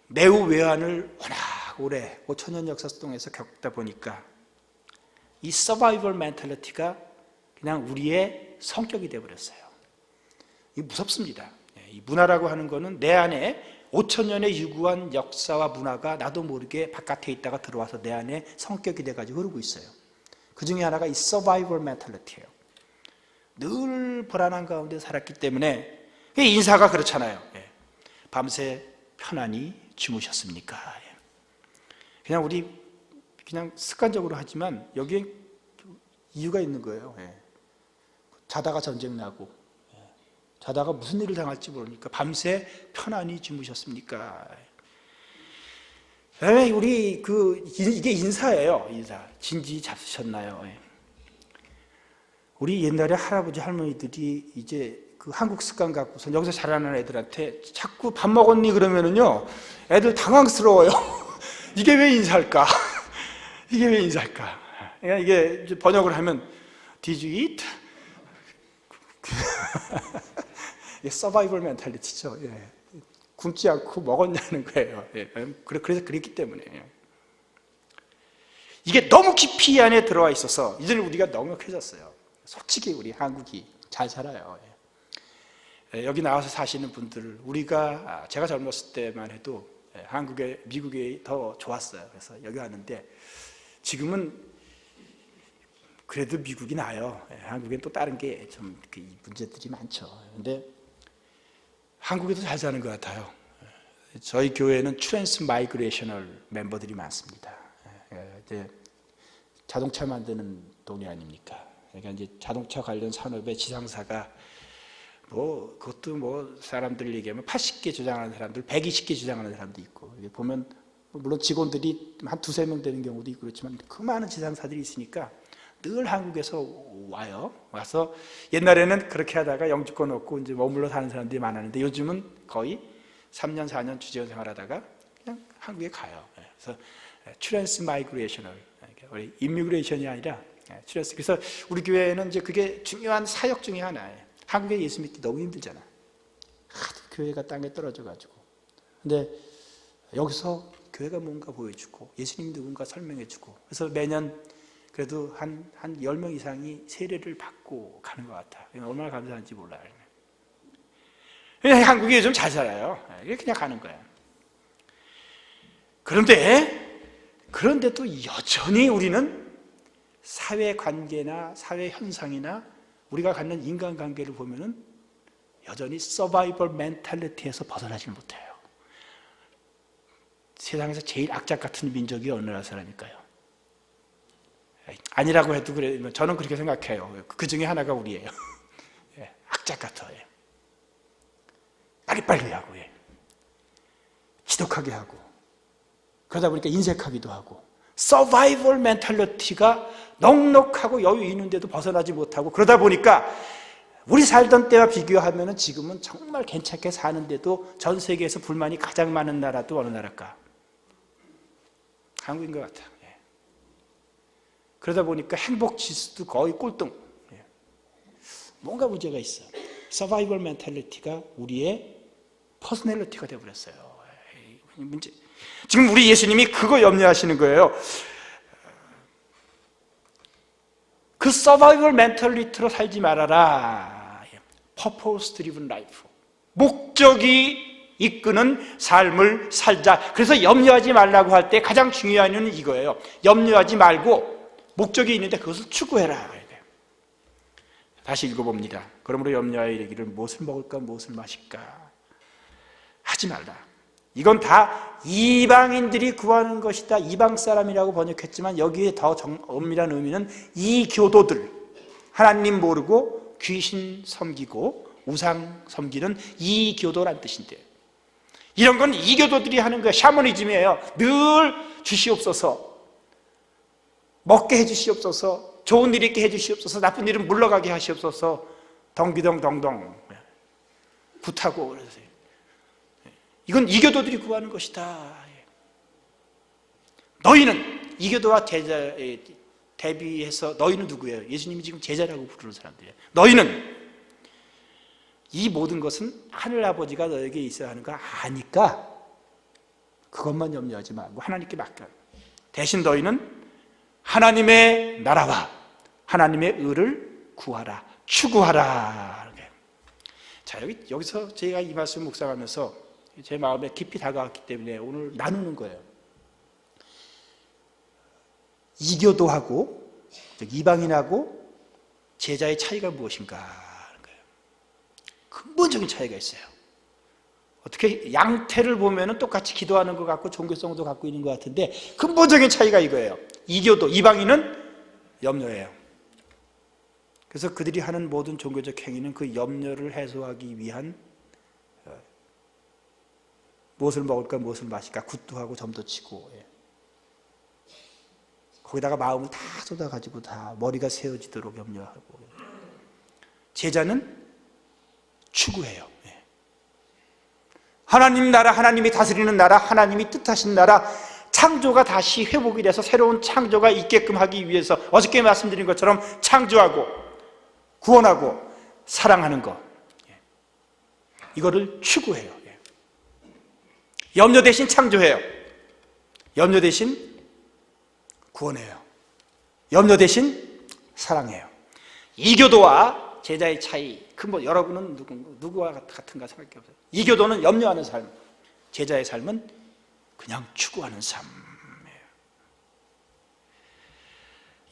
매우 외환을 워낙 오래 5천년 역사 동에서 겪다 보니까 이 서바이벌 멘탈리티가 그냥 우리의 성격이 되어버렸어요. 이게 무섭습니다. 이 문화라고 하는 거는 내 안에 5천년의 유구한 역사와 문화가 나도 모르게 바깥에 있다가 들어와서 내 안에 성격이 돼가지고 흐르고 있어요. 그 중에 하나가 이 서바이벌 멘탈리티예요. 늘 불안한 가운데 살았기 때문에 인사가 그렇잖아요. 밤새 편안히 주무셨습니까? 그냥 우리 그냥 습관적으로 하지만 여기에 이유가 있는 거예요. 자다가 전쟁 나고 자다가 무슨 일을 당할지 모르니까 밤새 편안히 주무셨습니까? 우리 이게 인사예요. 인사. 진지 잡수셨나요? 우리 옛날에 할아버지 할머니들이 이제 그 한국 습관 갖고서 여기서 자라는 애들한테 자꾸 밥 먹었니 그러면은요 애들 당황스러워요. 이게 왜 인사할까? 이게 왜 인사할까? 그러니까 이게 번역을 하면 Did you eat? 이게 서바이벌 멘탈리티죠. 굶지 않고 먹었냐는 거예요. 그래서 그랬기 때문에 이게 너무 깊이 안에 들어와 있어서 이제는 우리가 넉넉해졌어요. 솔직히 우리 한국이 잘 살아요. 여기 나와서 사시는 분들 제가 젊었을 때만 해도 미국이 더 좋았어요. 그래서 여기 왔는데 지금은 그래도 미국이 나아요. 한국엔 또 다른 게 좀 문제들이 많죠. 그런데 한국에도 잘 사는 것 같아요. 저희 교회는 트랜스 마이그레이셔널 멤버들이 많습니다. 이제 자동차 만드는 동네 아닙니까? 그러니까 이제 자동차 관련 산업의 지상사가 그것도 사람들 얘기하면 80개 주장하는 사람들, 120개 주장하는 사람도 있고, 보면 물론 직원들이 한 두세 명 되는 경우도 있고 그렇지만 그 많은 지상사들이 있으니까 늘 한국에서 와서 옛날에는 그렇게 하다가 영주권 얻고 이제 머물러 사는 사람들이 많았는데 요즘은 거의 3년, 4년 주재원 생활하다가 그냥 한국에 가요. 그래서 트랜스 마이그레이셔널, 우리 임미그레이션이 아니라 트랜스. 그래서 우리 교회는 이제 그게 중요한 사역 중에 하나예요. 한국에 예수 믿기 너무 힘들잖아. 하도 교회가 땅에 떨어져가지고. 근데 여기서 교회가 뭔가 보여주고 예수님 누군가 설명해주고 그래서 매년 그래도 한 10명 이상이 세례를 받고 가는 것 같아. 얼마나 감사한지 몰라요. 한국이 요즘 잘 살아요. 그냥 가는 거야. 그런데 또 여전히 우리는 사회관계나 사회현상이나 우리가 갖는 인간관계를 보면은 여전히 서바이벌 멘탈리티에서 벗어나지 못해요. 세상에서 제일 악착 같은 민족이 어느 나라 사람일까요? 아니라고 해도 그래. 저는 그렇게 생각해요. 그 중에 하나가 우리예요. 악착 같아요. 빨리빨리 하고, 지독하게 하고, 그러다 보니까 인색하기도 하고, 서바이벌 멘탈리티가 넉넉하고 여유 있는데도 벗어나지 못하고, 그러다 보니까 우리 살던 때와 비교하면 지금은 정말 괜찮게 사는데도 전 세계에서 불만이 가장 많은 나라도 어느 나라일까? 한국인 것 같아요. 그러다 보니까 행복 지수도 거의 꼴등. 뭔가 문제가 있어. 서바이벌 멘탈리티가 우리의 퍼스널리티가 되어버렸어요. 문제. 지금 우리 예수님이 그거 염려하시는 거예요. 그 서바이벌 멘탈리티로 살지 말아라. Purpose driven life. 목적이 이끄는 삶을 살자. 그래서 염려하지 말라고 할 때 가장 중요한 이유는 이거예요. 염려하지 말고 목적이 있는데 그것을 추구해라. 다시 읽어봅니다. 그러므로 염려하여 이르기를 무엇을 먹을까 무엇을 마실까 하지 말라. 이건 다 이방인들이 구하는 것이다. 이방 사람이라고 번역했지만 여기에 더 엄밀한 의미는 이 교도들, 하나님 모르고 귀신 섬기고 우상 섬기는 이 교도란 뜻인데요. 이런 건 이 교도들이 하는 거예요. 샤머니즘이에요. 늘 주시옵소서, 먹게 해주시옵소서, 좋은 일 있게 해주시옵소서, 나쁜 일은 물러가게 하시옵소서, 덩기덩덩덩 굿하고 그러세요. 이건 이교도들이 구하는 것이다. 너희는 이교도와 제자에 대비해서 너희는 누구예요? 예수님이 지금 제자라고 부르는 사람들이에요. 너희는 이 모든 것은 하늘아버지가 너에게 있어야 하는 거 아니까 그것만 염려하지 말고 하나님께 맡겨. 대신 너희는 하나님의 나라와 하나님의 의를 구하라, 추구하라. 자, 여기서 제가 이 말씀 묵상하면서 제 마음에 깊이 다가왔기 때문에 오늘 나누는 거예요. 이교도하고 이방인하고 제자의 차이가 무엇인가 하는 거예요. 근본적인 차이가 있어요. 어떻게 양태를 보면은 똑같이 기도하는 것 같고 종교성도 갖고 있는 것 같은데 근본적인 차이가 이거예요. 이교도, 이방인은 염려해요. 그래서 그들이 하는 모든 종교적 행위는 그 염려를 해소하기 위한 무엇을 먹을까 무엇을 마실까 굿도 하고 점도 치고 거기다가 마음을 다 쏟아가지고 다 머리가 세워지도록 염려하고. 제자는 추구해요. 하나님 나라, 하나님이 다스리는 나라, 하나님이 뜻하신 나라, 창조가 다시 회복이 돼서 새로운 창조가 있게끔 하기 위해서 어저께 말씀드린 것처럼 창조하고 구원하고 사랑하는 것, 이거를 추구해요. 염려 대신 창조해요. 염려 대신 구원해요. 염려 대신 사랑해요. 이교도와 제자의 차이, 여러분은 누구와 같은가 생각해 보세요. 이교도는 염려하는 삶, 제자의 삶은 그냥 추구하는 삶이에요.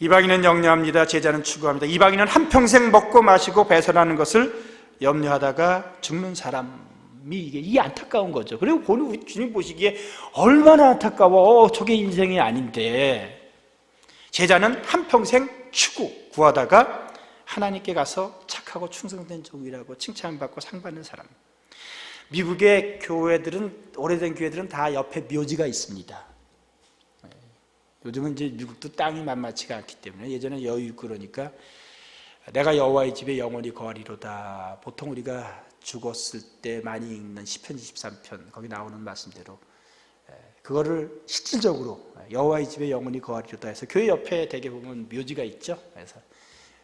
이방인은 염려합니다. 제자는 추구합니다. 이방인은 한평생 먹고 마시고 배설하는 것을 염려하다가 죽는 사람이 이 안타까운 거죠. 그리고 주님 보시기에 얼마나 안타까워. 저게 인생이 아닌데. 제자는 한평생 구하다가 하나님께 가서 착하고 충성된 종이라고 칭찬받고 상 받는 사람. 미국의 교회들은, 오래된 교회들은 다 옆에 묘지가 있습니다. 요즘은 이제 미국도 땅이 만만치가 않기 때문에 예전에 여유 있고 그러니까 내가 여호와의 집에 영원히 거하리로다. 보통 우리가 죽었을 때 많이 읽는 시편 23편 거기 나오는 말씀대로 그거를 실질적으로 여호와의 집에 영원히 거하리로다 해서 교회 옆에 대개 보면 묘지가 있죠.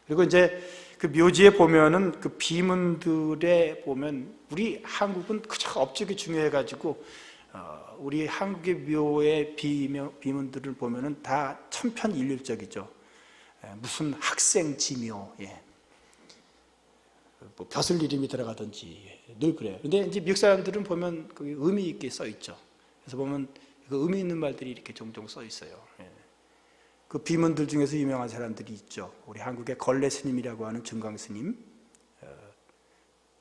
그리고 이제 그 묘지에 보면은 그 비문들에 보면 우리 한국은 그저 업적이 중요해가지고 우리 한국의 묘의 비문들을 보면은 다 천편일률적이죠. 무슨 학생 지묘, 뭐 벼슬 이름이 들어가든지 늘 그래요. 근데 이제 미국 사람들은 보면 그 의미 있게 써 있죠. 그래서 보면 그 의미 있는 말들이 이렇게 종종 써 있어요. 그 비문들 중에서 유명한 사람들이 있죠. 우리 한국의 걸레 스님이라고 하는 증강 스님,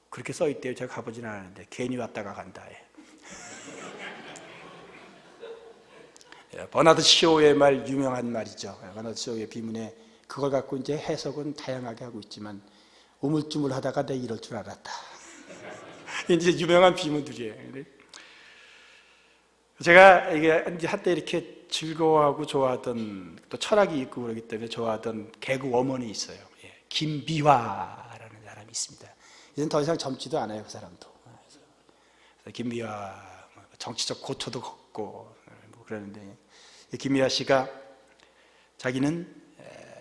그렇게 써 있대요. 제가 가보지는 않았는데 괜히 왔다가 간다. 버나드 쇼의 말 유명한 말이죠. 버나드 쇼의 비문에 그걸 갖고 이제 해석은 다양하게 하고 있지만 우물쭈물하다가 내 이럴 줄 알았다. 이제 유명한 비문들이에요. 제가 이게 이제 한때 이렇게 즐거워하고 좋아하던 또 철학이 있고 그러기 때문에 좋아하던 개그 워먼이 있어요. 김비화라는 사람이 있습니다. 이제는 더 이상 젊지도 않아요, 그 사람도. 그래서 김비화 정치적 고초도 걷고 뭐 그러는데 김비화 씨가 자기는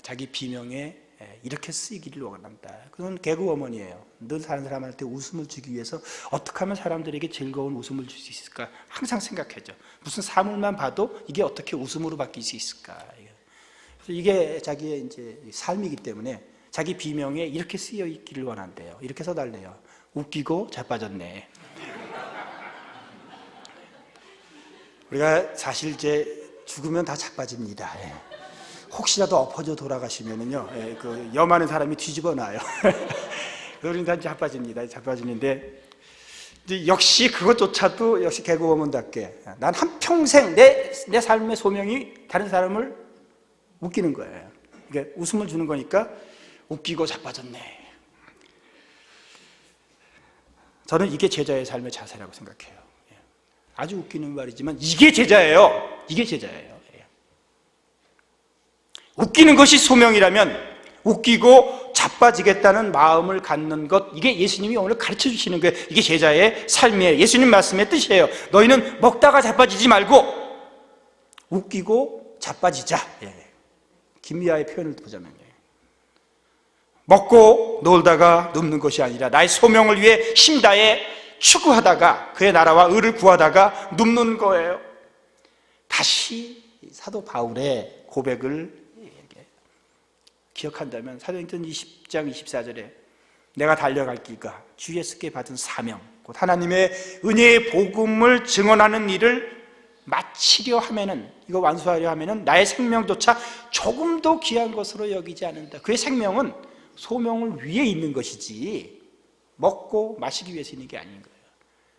자기 비명에 이렇게 쓰이기를 원한다. 그건 개그 워먼이에요. 늘 다른 사람한테 웃음을 주기 위해서 어떻게 하면 사람들에게 즐거운 웃음을 줄 수 있을까 항상 생각하죠. 무슨 사물만 봐도 이게 어떻게 웃음으로 바뀔 수 있을까. 그래서 이게 자기의 이제 삶이기 때문에 자기 비명에 이렇게 쓰여 있기를 원한대요. 이렇게 써달래요. 웃기고 자빠졌네. 우리가 사실 이제 죽으면 다 자빠집니다. 혹시라도 엎어져 돌아가시면은요, 그 염하는 사람이 뒤집어 놔요. 그러니 다 자빠집니다. 자빠지는데 역시 그것조차도 역시 개그우먼답게 난 한평생 내 삶의 소명이 다른 사람을 웃기는 거예요. 이게 웃음을 주는 거니까 웃기고 자빠졌네. 저는 이게 제자의 삶의 자세라고 생각해요. 아주 웃기는 말이지만 이게 제자예요. 이게 제자예요. 웃기는 것이 소명이라면 웃기고 자빠지겠다는 마음을 갖는 것, 이게 예수님이 오늘 가르쳐 주시는 거예요. 이게 제자의 삶이에요. 예수님 말씀의 뜻이에요. 너희는 먹다가 자빠지지 말고 웃기고 자빠지자. 김미아의 표현을 보자면 먹고 놀다가 눕는 것이 아니라 나의 소명을 위해 힘다해 추구하다가 그의 나라와 의를 구하다가 눕는 거예요. 다시 사도 바울의 고백을 기억한다면 사도행전 20장 24절에 내가 달려갈 길과 주 예수께 받은 사명, 곧 하나님의 은혜의 복음을 증언하는 일을 마치려 하면은, 이거 완수하려 하면은 나의 생명조차 조금도 귀한 것으로 여기지 않는다. 그의 생명은 소명을 위해 있는 것이지 먹고 마시기 위해서 있는 게 아닌 거예요.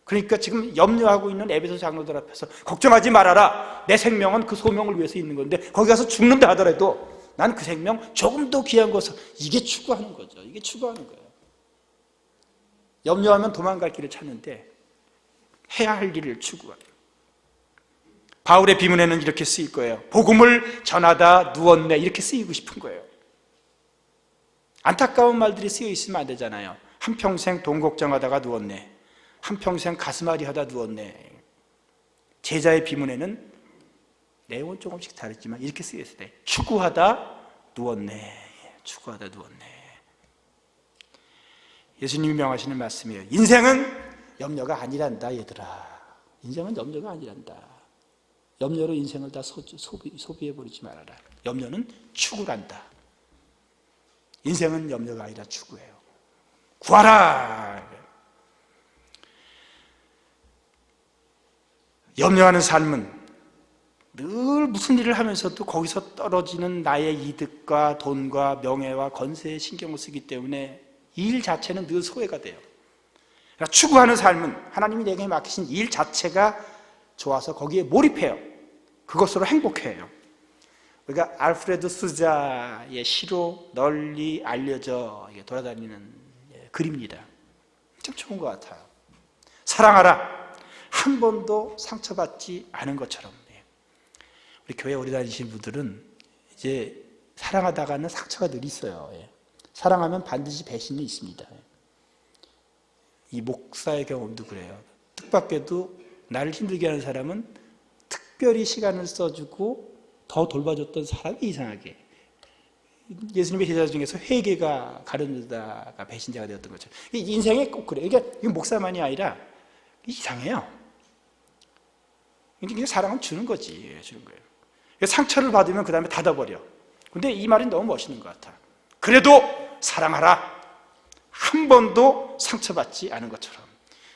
그러니까 지금 염려하고 있는 에베소 장로들 앞에서 걱정하지 말아라. 내 생명은 그 소명을 위해서 있는 건데 거기 가서 죽는다 하더라도 난 그 생명 조금 더 귀한 것을, 이게 추구하는 거죠. 이게 추구하는 거예요. 염려하면 도망갈 길을 찾는데 해야 할 일을 추구하는 거예요. 바울의 비문에는 이렇게 쓰일 거예요. 복음을 전하다 누웠네, 이렇게 쓰이고 싶은 거예요. 안타까운 말들이 쓰여 있으면 안 되잖아요. 한평생 돈 걱정하다가 누웠네, 한평생 가슴앓이 하다 누웠네. 제자의 비문에는 내용은 조금씩 다르지만 이렇게 쓰였을 때 추구하다 누웠네, 추구하다 누웠네. 예수님이 명하시는 말씀이에요. 인생은 염려가 아니란다 얘들아. 인생은 염려가 아니란다. 염려로 인생을 다 소비해버리지 말아라. 염려는 추구란다. 인생은 염려가 아니라 추구예요. 구하라. 염려하는 삶은 늘 무슨 일을 하면서도 거기서 떨어지는 나의 이득과 돈과 명예와 건세에 신경을 쓰기 때문에 일 자체는 늘 소외가 돼요. 그러니까 추구하는 삶은 하나님이 내게 맡기신 일 자체가 좋아서 거기에 몰입해요. 그것으로 행복해요. 우리가 알프레드 수자의 시로 널리 알려져 돌아다니는 글입니다. 참 좋은 것 같아요. 사랑하라. 한 번도 상처받지 않은 것처럼. 우리 교회 오래 다니신 분들은 이제 사랑하다가는 상처가 늘 있어요. 사랑하면 반드시 배신이 있습니다. 이 목사의 경험도 그래요. 뜻밖에도 나를 힘들게 하는 사람은 특별히 시간을 써주고 더 돌봐줬던 사람이 이상하게, 예수님의 제자 중에서 회개가 가룟유다가 배신자가 되었던 것처럼 인생에 꼭 그래요. 그러니까 이건 목사만이 아니라 이상해요. 그러니까 사랑은 주는 거지, 주는 거예요. 상처를 받으면 그 다음에 닫아버려. 근데 이 말이 너무 멋있는 것 같아. 그래도 사랑하라. 한 번도 상처받지 않은 것처럼.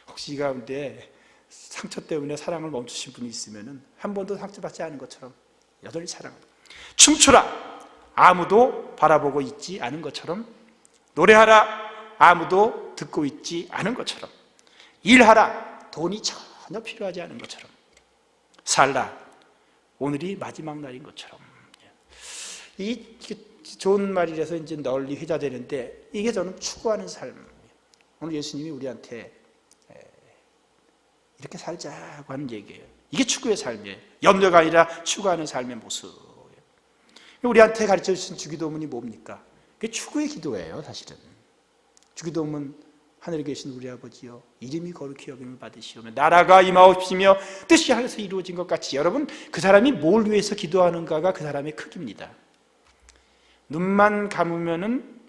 혹시 이 가운데 상처 때문에 사랑을 멈추신 분이 있으면 한 번도 상처받지 않은 것처럼 여전히 사랑하라. 춤추라. 아무도 바라보고 있지 않은 것처럼. 노래하라. 아무도 듣고 있지 않은 것처럼. 일하라. 돈이 전혀 필요하지 않은 것처럼. 살라. 오늘이 마지막 날인 것처럼. 이게 좋은 말이라서 이제 널리 회자되는데 이게 저는 추구하는 삶. 오늘 예수님이 우리한테 이렇게 살자고 하는 얘기예요. 이게 추구의 삶이에요. 염려가 아니라 추구하는 삶의 모습. 우리한테 가르쳐 주신 주기도문이 뭡니까? 그게 추구의 기도예요, 사실은. 주기도문, 하늘에 계신 우리 아버지여, 이름이 거룩히 여김을 받으시오며 나라가 임하옵시며 뜻이 하늘에서 이루어진 것 같이. 여러분, 그 사람이 뭘 위해서 기도하는가가 그 사람의 크기입니다. 눈만 감으면은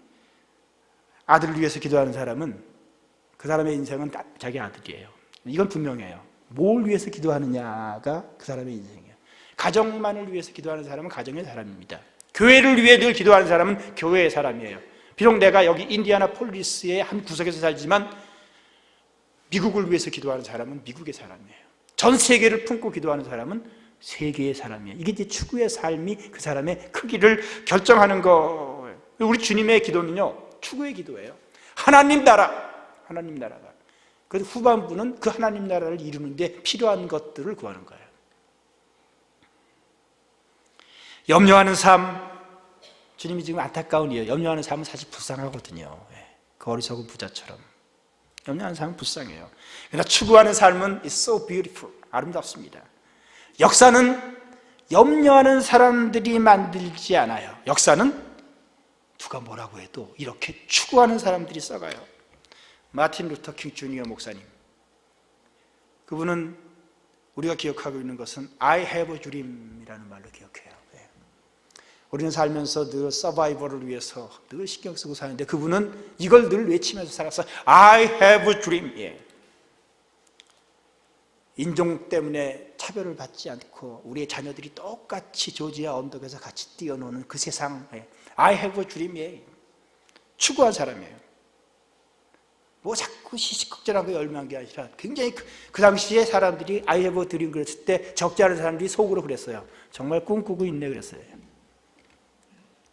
아들을 위해서 기도하는 사람은 그 사람의 인생은 자기 아들이에요. 이건 분명해요. 뭘 위해서 기도하느냐가 그 사람의 인생이에요. 가정만을 위해서 기도하는 사람은 가정의 사람입니다. 교회를 위해 늘 기도하는 사람은 교회의 사람이에요. 비록 내가 여기 인디아나폴리스의 한 구석에서 살지만 미국을 위해서 기도하는 사람은 미국의 사람이에요. 전 세계를 품고 기도하는 사람은 세계의 사람이에요. 이게 이제 추구의 삶이 그 사람의 크기를 결정하는 거예요. 우리 주님의 기도는요, 추구의 기도예요. 하나님 나라, 하나님 나라가 그 후반부는 그 하나님 나라를 이루는데 필요한 것들을 구하는 거예요. 염려하는 삶, 주님이 지금 안타까운 이유예요. 염려하는 삶은 사실 불쌍하거든요. 그 어리석은 부자처럼 염려하는 삶은 불쌍해요. 그러나 추구하는 삶은 It's so beautiful, 아름답습니다. 역사는 염려하는 사람들이 만들지 않아요. 역사는 누가 뭐라고 해도 이렇게 추구하는 사람들이 써가요. 마틴 루터 킹 주니어 목사님, 그분은 우리가 기억하고 있는 것은 I have a dream이라는 말로 기억해요. 우리는 살면서 늘 서바이벌을 위해서 늘 신경 쓰고 사는데 그분은 이걸 늘 외치면서 살았어요. I have a dream. 인종 때문에 차별을 받지 않고 우리의 자녀들이 똑같이 조지아 언덕에서 같이 뛰어노는 그 세상, I have a dream. 추구한 사람이에요. 뭐 자꾸 시시국절하고 열망한 게 아니라 굉장히 그 당시에 사람들이 I have a dream 그랬을 때 적지 않은 사람들이 속으로 그랬어요. 정말 꿈꾸고 있네 그랬어요.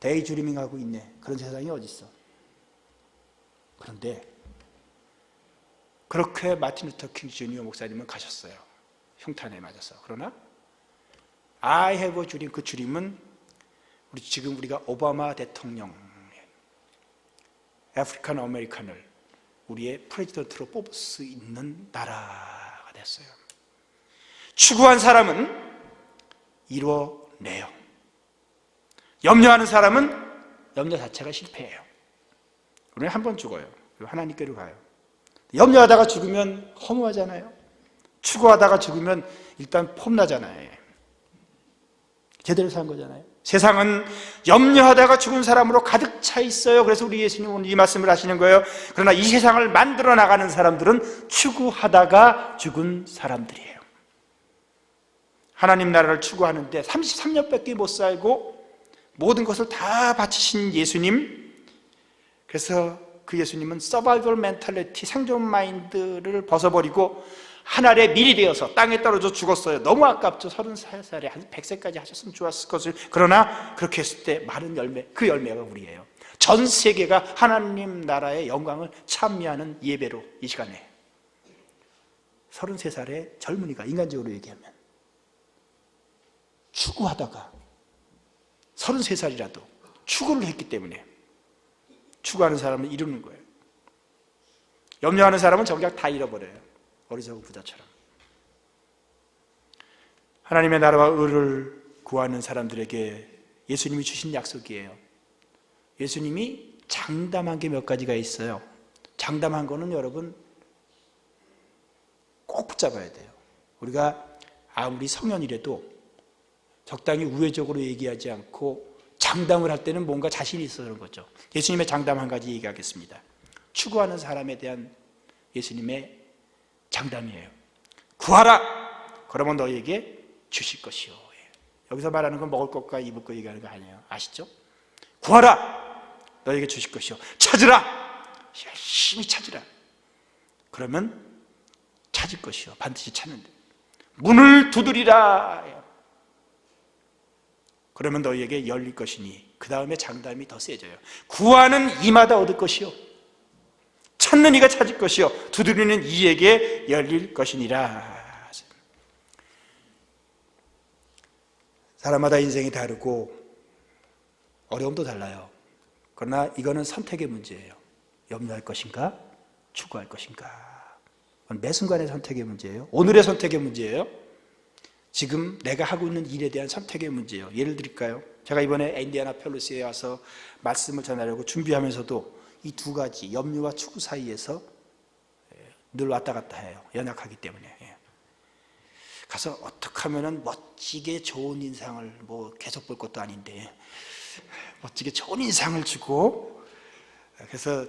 데이드리밍하고 있네. 그런 세상이 어디 있어? 그런데 그렇게 마틴 루터 킹 주니어 목사님은 가셨어요. 흉탄에 맞아서. 그러나 I have a dream, 그 dream은 지금 우리가 오바마 대통령, 아프리칸 아메리칸을 우리의 프레지던트로 뽑을 수 있는 나라가 됐어요. 추구한 사람은 이루어내요. 염려하는 사람은 염려 자체가 실패해요. 우리는 한 번 죽어요. 하나님께로 가요. 염려하다가 죽으면 허무하잖아요. 추구하다가 죽으면 일단 폼나잖아요. 제대로 산 거잖아요. 세상은 염려하다가 죽은 사람으로 가득 차 있어요. 그래서 우리 예수님은 오늘 이 말씀을 하시는 거예요. 그러나 이 세상을 만들어 나가는 사람들은 추구하다가 죽은 사람들이에요. 하나님 나라를 추구하는데 33년밖에 못 살고 모든 것을 다 바치신 예수님, 그래서 그 예수님은 서바이벌 멘탈리티, 생존 마인드를 벗어버리고 하늘에 밀이 되어서 땅에 떨어져 죽었어요. 너무 아깝죠. 33살에 한 100세까지 하셨으면 좋았을 것을. 그러나 그렇게 했을 때 많은 열매, 그 열매가 우리예요. 전 세계가 하나님 나라의 영광을 찬미하는 예배로 이 시간에 33살의 젊은이가 인간적으로 얘기하면 추구하다가 33살이라도 추구를 했기 때문에 추구하는 사람은 이루는 거예요. 염려하는 사람은 정작 다 잃어버려요. 어리석은 부자처럼. 하나님의 나라와 의를 구하는 사람들에게 예수님이 주신 약속이에요. 예수님이 장담한 게 몇 가지가 있어요. 장담한 거는 여러분 꼭 붙잡아야 돼요. 우리가 아무리 성현이라도 적당히 우회적으로 얘기하지 않고 장담을 할 때는 뭔가 자신이 있어 그런 거죠. 예수님의 장담 한 가지 얘기하겠습니다. 추구하는 사람에 대한 예수님의 장담이에요. 구하라! 그러면 너희에게 주실 것이요. 여기서 말하는 건 먹을 것과 입을 것 얘기하는 거 아니에요. 아시죠? 구하라! 너희에게 주실 것이요. 찾으라! 열심히 찾으라. 그러면 찾을 것이요. 반드시 찾는데. 문을 두드리라! 그러면 너희에게 열릴 것이니 그 다음에 장담이 더 세져요. 구하는 이마다 얻을 것이요 찾는 이가 찾을 것이요 두드리는 이에게 열릴 것이니라. 사람마다 인생이 다르고 어려움도 달라요. 그러나 이거는 선택의 문제예요. 염려할 것인가 추구할 것인가. 매 순간의 선택의 문제예요. 오늘의 선택의 문제예요. 지금 내가 하고 있는 일에 대한 선택의 문제예요. 예를 드릴까요? 제가 이번에 인디애나 펠로시에 와서 말씀을 전하려고 준비하면서도 이 두 가지 염려와 추구 사이에서 늘 왔다 갔다 해요. 연약하기 때문에. 가서 어떻게 하면 멋지게 좋은 인상을 뭐 계속 볼 것도 아닌데 멋지게 좋은 인상을 주고 그래서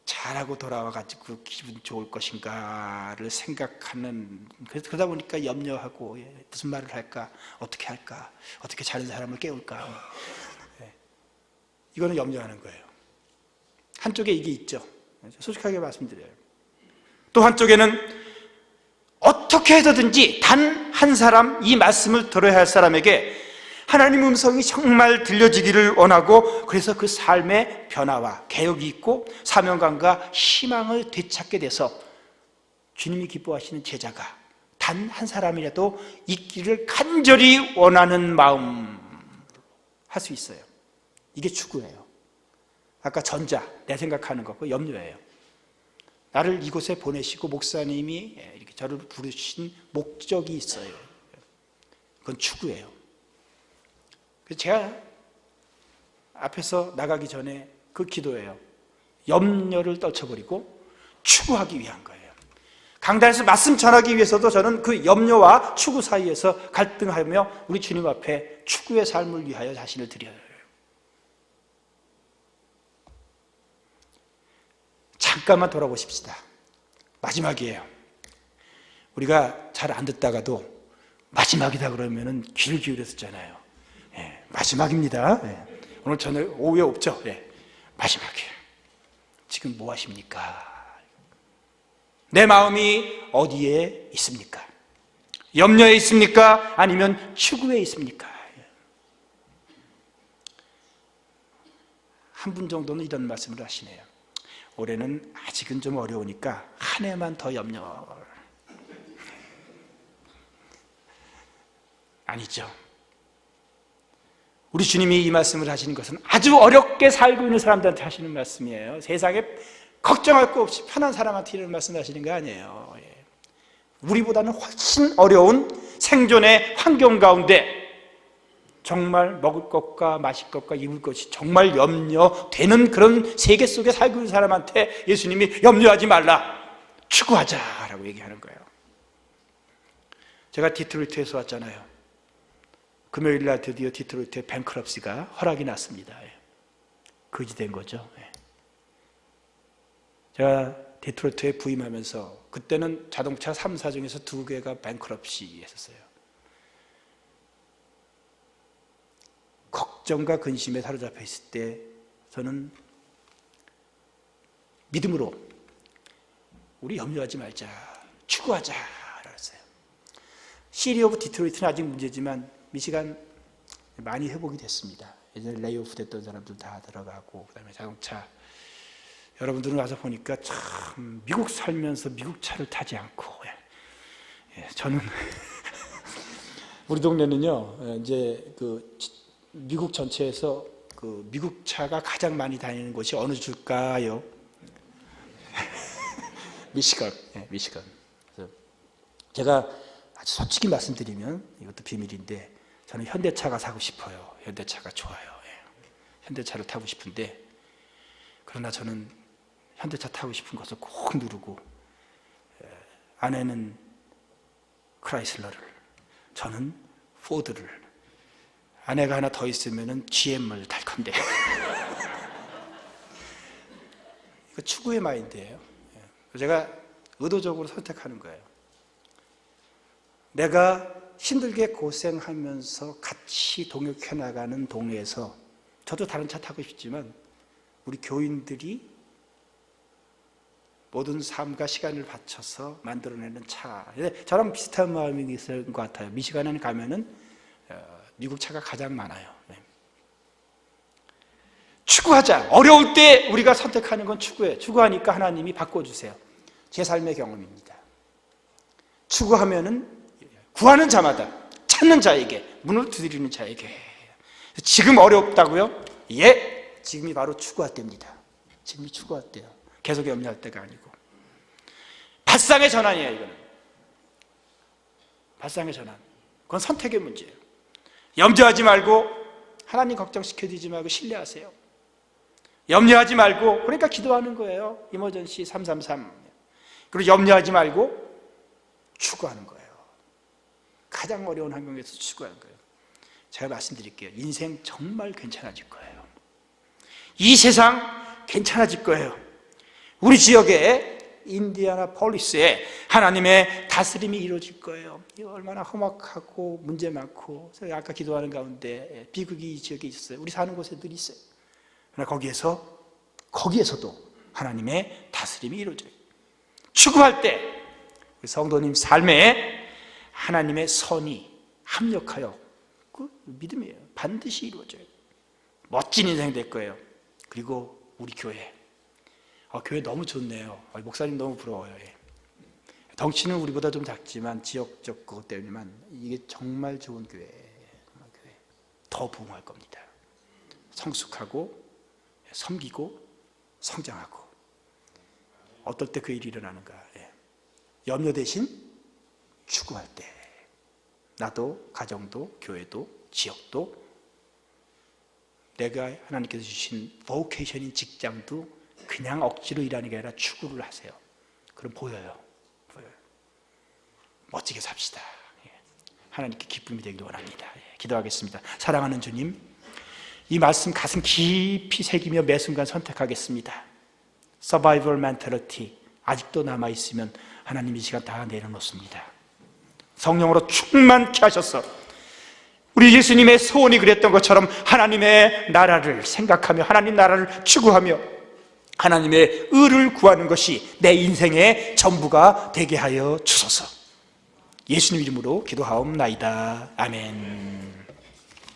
잘하고 돌아와가지고 기분 좋을 것인가를 생각하는, 그러다 보니까 염려하고 무슨 말을 할까, 어떻게 할까, 어떻게 자는 사람을 깨울까. 이거는 염려하는 거예요. 한쪽에 이게 있죠. 솔직하게 말씀드려요. 또 한쪽에는 어떻게 해서든지 단 한 사람, 이 말씀을 들어야 할 사람에게 하나님 음성이 정말 들려지기를 원하고, 그래서 그 삶의 변화와 개혁이 있고 사명감과 희망을 되찾게 돼서 주님이 기뻐하시는 제자가 단 한 사람이라도 있기를 간절히 원하는 마음 할 수 있어요. 이게 추구예요. 아까 전자, 내 생각하는 것과 염려예요. 나를 이곳에 보내시고 목사님이 이렇게 저를 부르신 목적이 있어요. 그건 추구예요. 그래서 제가 앞에서 나가기 전에 그 기도예요. 염려를 떨쳐버리고 추구하기 위한 거예요. 강단에서 말씀 전하기 위해서도 저는 그 염려와 추구 사이에서 갈등하며 우리 주님 앞에 추구의 삶을 위하여 자신을 드려요. 잠깐만 돌아보십시다. 마지막이에요. 우리가 잘 안 듣다가도 마지막이다 그러면은 귀를 기울였었잖아요. 예, 마지막입니다. 예. 오늘 저녁 오후에 없죠? 예, 마지막이에요. 지금 뭐 하십니까? 내 마음이 어디에 있습니까? 염려에 있습니까? 아니면 추구에 있습니까? 한 분 정도는 이런 말씀을 하시네요. 올해는 아직은 좀 어려우니까 한 해만 더 염려. 아니죠. 우리 주님이 이 말씀을 하시는 것은 아주 어렵게 살고 있는 사람들한테 하시는 말씀이에요. 세상에 걱정할 거 없이 편한 사람한테 이런 말씀하시는 거 아니에요. 우리보다는 훨씬 어려운 생존의 환경 가운데 정말 먹을 것과 마실 것과 입을 것이 정말 염려되는 그런 세계 속에 살고 있는 사람한테 예수님이 염려하지 말라, 추구하자라고 얘기하는 거예요. 제가 디트로이트에서 왔잖아요. 금요일 날 드디어 디트로이트에 뱅크럽시가 허락이 났습니다. 거지된 거죠. 제가 디트로이트에 부임하면서 그때는 자동차 3사 중에서 2개가 뱅크럽시 했었어요. 걱정과 근심에 사로잡혀 있을 때 저는 믿음으로 우리 염려하지 말자, 추구하자 그랬어요. 시리 오브 디트로이트는 아직 문제지만 미시간 많이 회복이 됐습니다. 예전에 레이오프 됐던 사람들 다 들어가고, 그 다음에 자동차, 여러분들은 와서 보니까 참 미국 살면서 미국 차를 타지 않고, 저는 우리 동네는요, 이제 그 미국 전체에서 그 미국 차가 가장 많이 다니는 곳이 어느 줄까요? 미시건. 미시건. 그래서 제가 아주 솔직히 말씀드리면 이것도 비밀인데 저는 현대차가 사고 싶어요. 현대차가 좋아요. 현대차를 타고 싶은데, 그러나 저는 현대차 타고 싶은 것을 꼭 누르고, 아내는 크라이슬러를, 저는 포드를, 아내가 하나 더 있으면 GM을 탈 건데 이거 추구의 마인드예요. 제가 의도적으로 선택하는 거예요. 내가 힘들게 고생하면서 같이 동역해 나가는 동네에서, 저도 다른 차 타고 싶지만 우리 교인들이 모든 삶과 시간을 바쳐서 만들어내는 차, 저랑 비슷한 마음이 있을 것 같아요. 미시간에 가면은 미국 차가 가장 많아요. 추구하자. 어려울 때 우리가 선택하는 건 추구예요. 추구하니까 하나님이 바꿔주세요. 제 삶의 경험입니다. 추구하면은 구하는 자마다, 찾는 자에게, 문을 두드리는 자에게. 지금 어렵다고요? 예, 지금이 바로 추구할 때입니다. 지금이 추구할 때요. 계속 염려할 때가 아니고. 발상의 전환이에요, 이거는. 발상의 전환. 그건 선택의 문제예요. 염려하지 말고, 하나님 걱정시켜주지 말고 신뢰하세요. 염려하지 말고, 그러니까 기도하는 거예요. 이머전시 333. 그리고 염려하지 말고 추구하는 거예요. 가장 어려운 환경에서 추구하는 거예요. 제가 말씀드릴게요. 인생 정말 괜찮아질 거예요. 이 세상 괜찮아질 거예요. 우리 지역에 인디애나폴리스에 하나님의 다스림이 이루어질 거예요. 얼마나 험악하고 문제 많고, 제가 아까 기도하는 가운데 비극이 이 지역에 있었어요. 우리 사는 곳에 늘 있어요. 그러나 거기에서도 하나님의 다스림이 이루어져요. 추구할 때 성도님 삶에 하나님의 선이 합력하여 믿음이에요. 반드시 이루어져요. 멋진 인생이 될 거예요. 그리고 우리 교회, 교회 너무 좋네요. 목사님 너무 부러워요. 예. 덩치는 우리보다 좀 작지만 지역적 그것 때문에만 이게 정말 좋은 교회예요. 더 부흥할 겁니다. 성숙하고 섬기고 성장하고. 어떨 때 그 일이 일어나는가? 염려 대신 추구할 때 나도, 가정도, 교회도, 지역도, 내가 하나님께서 주신 보케이션인 직장도 그냥 억지로 일하는 게 아니라 추구를 하세요. 그럼 보여요. 멋지게 삽시다. 하나님께 기쁨이 되기를 원합니다. 기도하겠습니다. 사랑하는 주님, 이 말씀 가슴 깊이 새기며 매 순간 선택하겠습니다. 서바이벌 멘탈리티 아직도 남아있으면 하나님 이 시간 다 내려놓습니다. 성령으로 충만케 하셔서 우리 예수님의 소원이 그랬던 것처럼 하나님의 나라를 생각하며 하나님 나라를 추구하며 하나님의 의를 구하는 것이 내 인생의 전부가 되게 하여 주소서. 예수님 이름으로 기도하옵나이다. 아멘.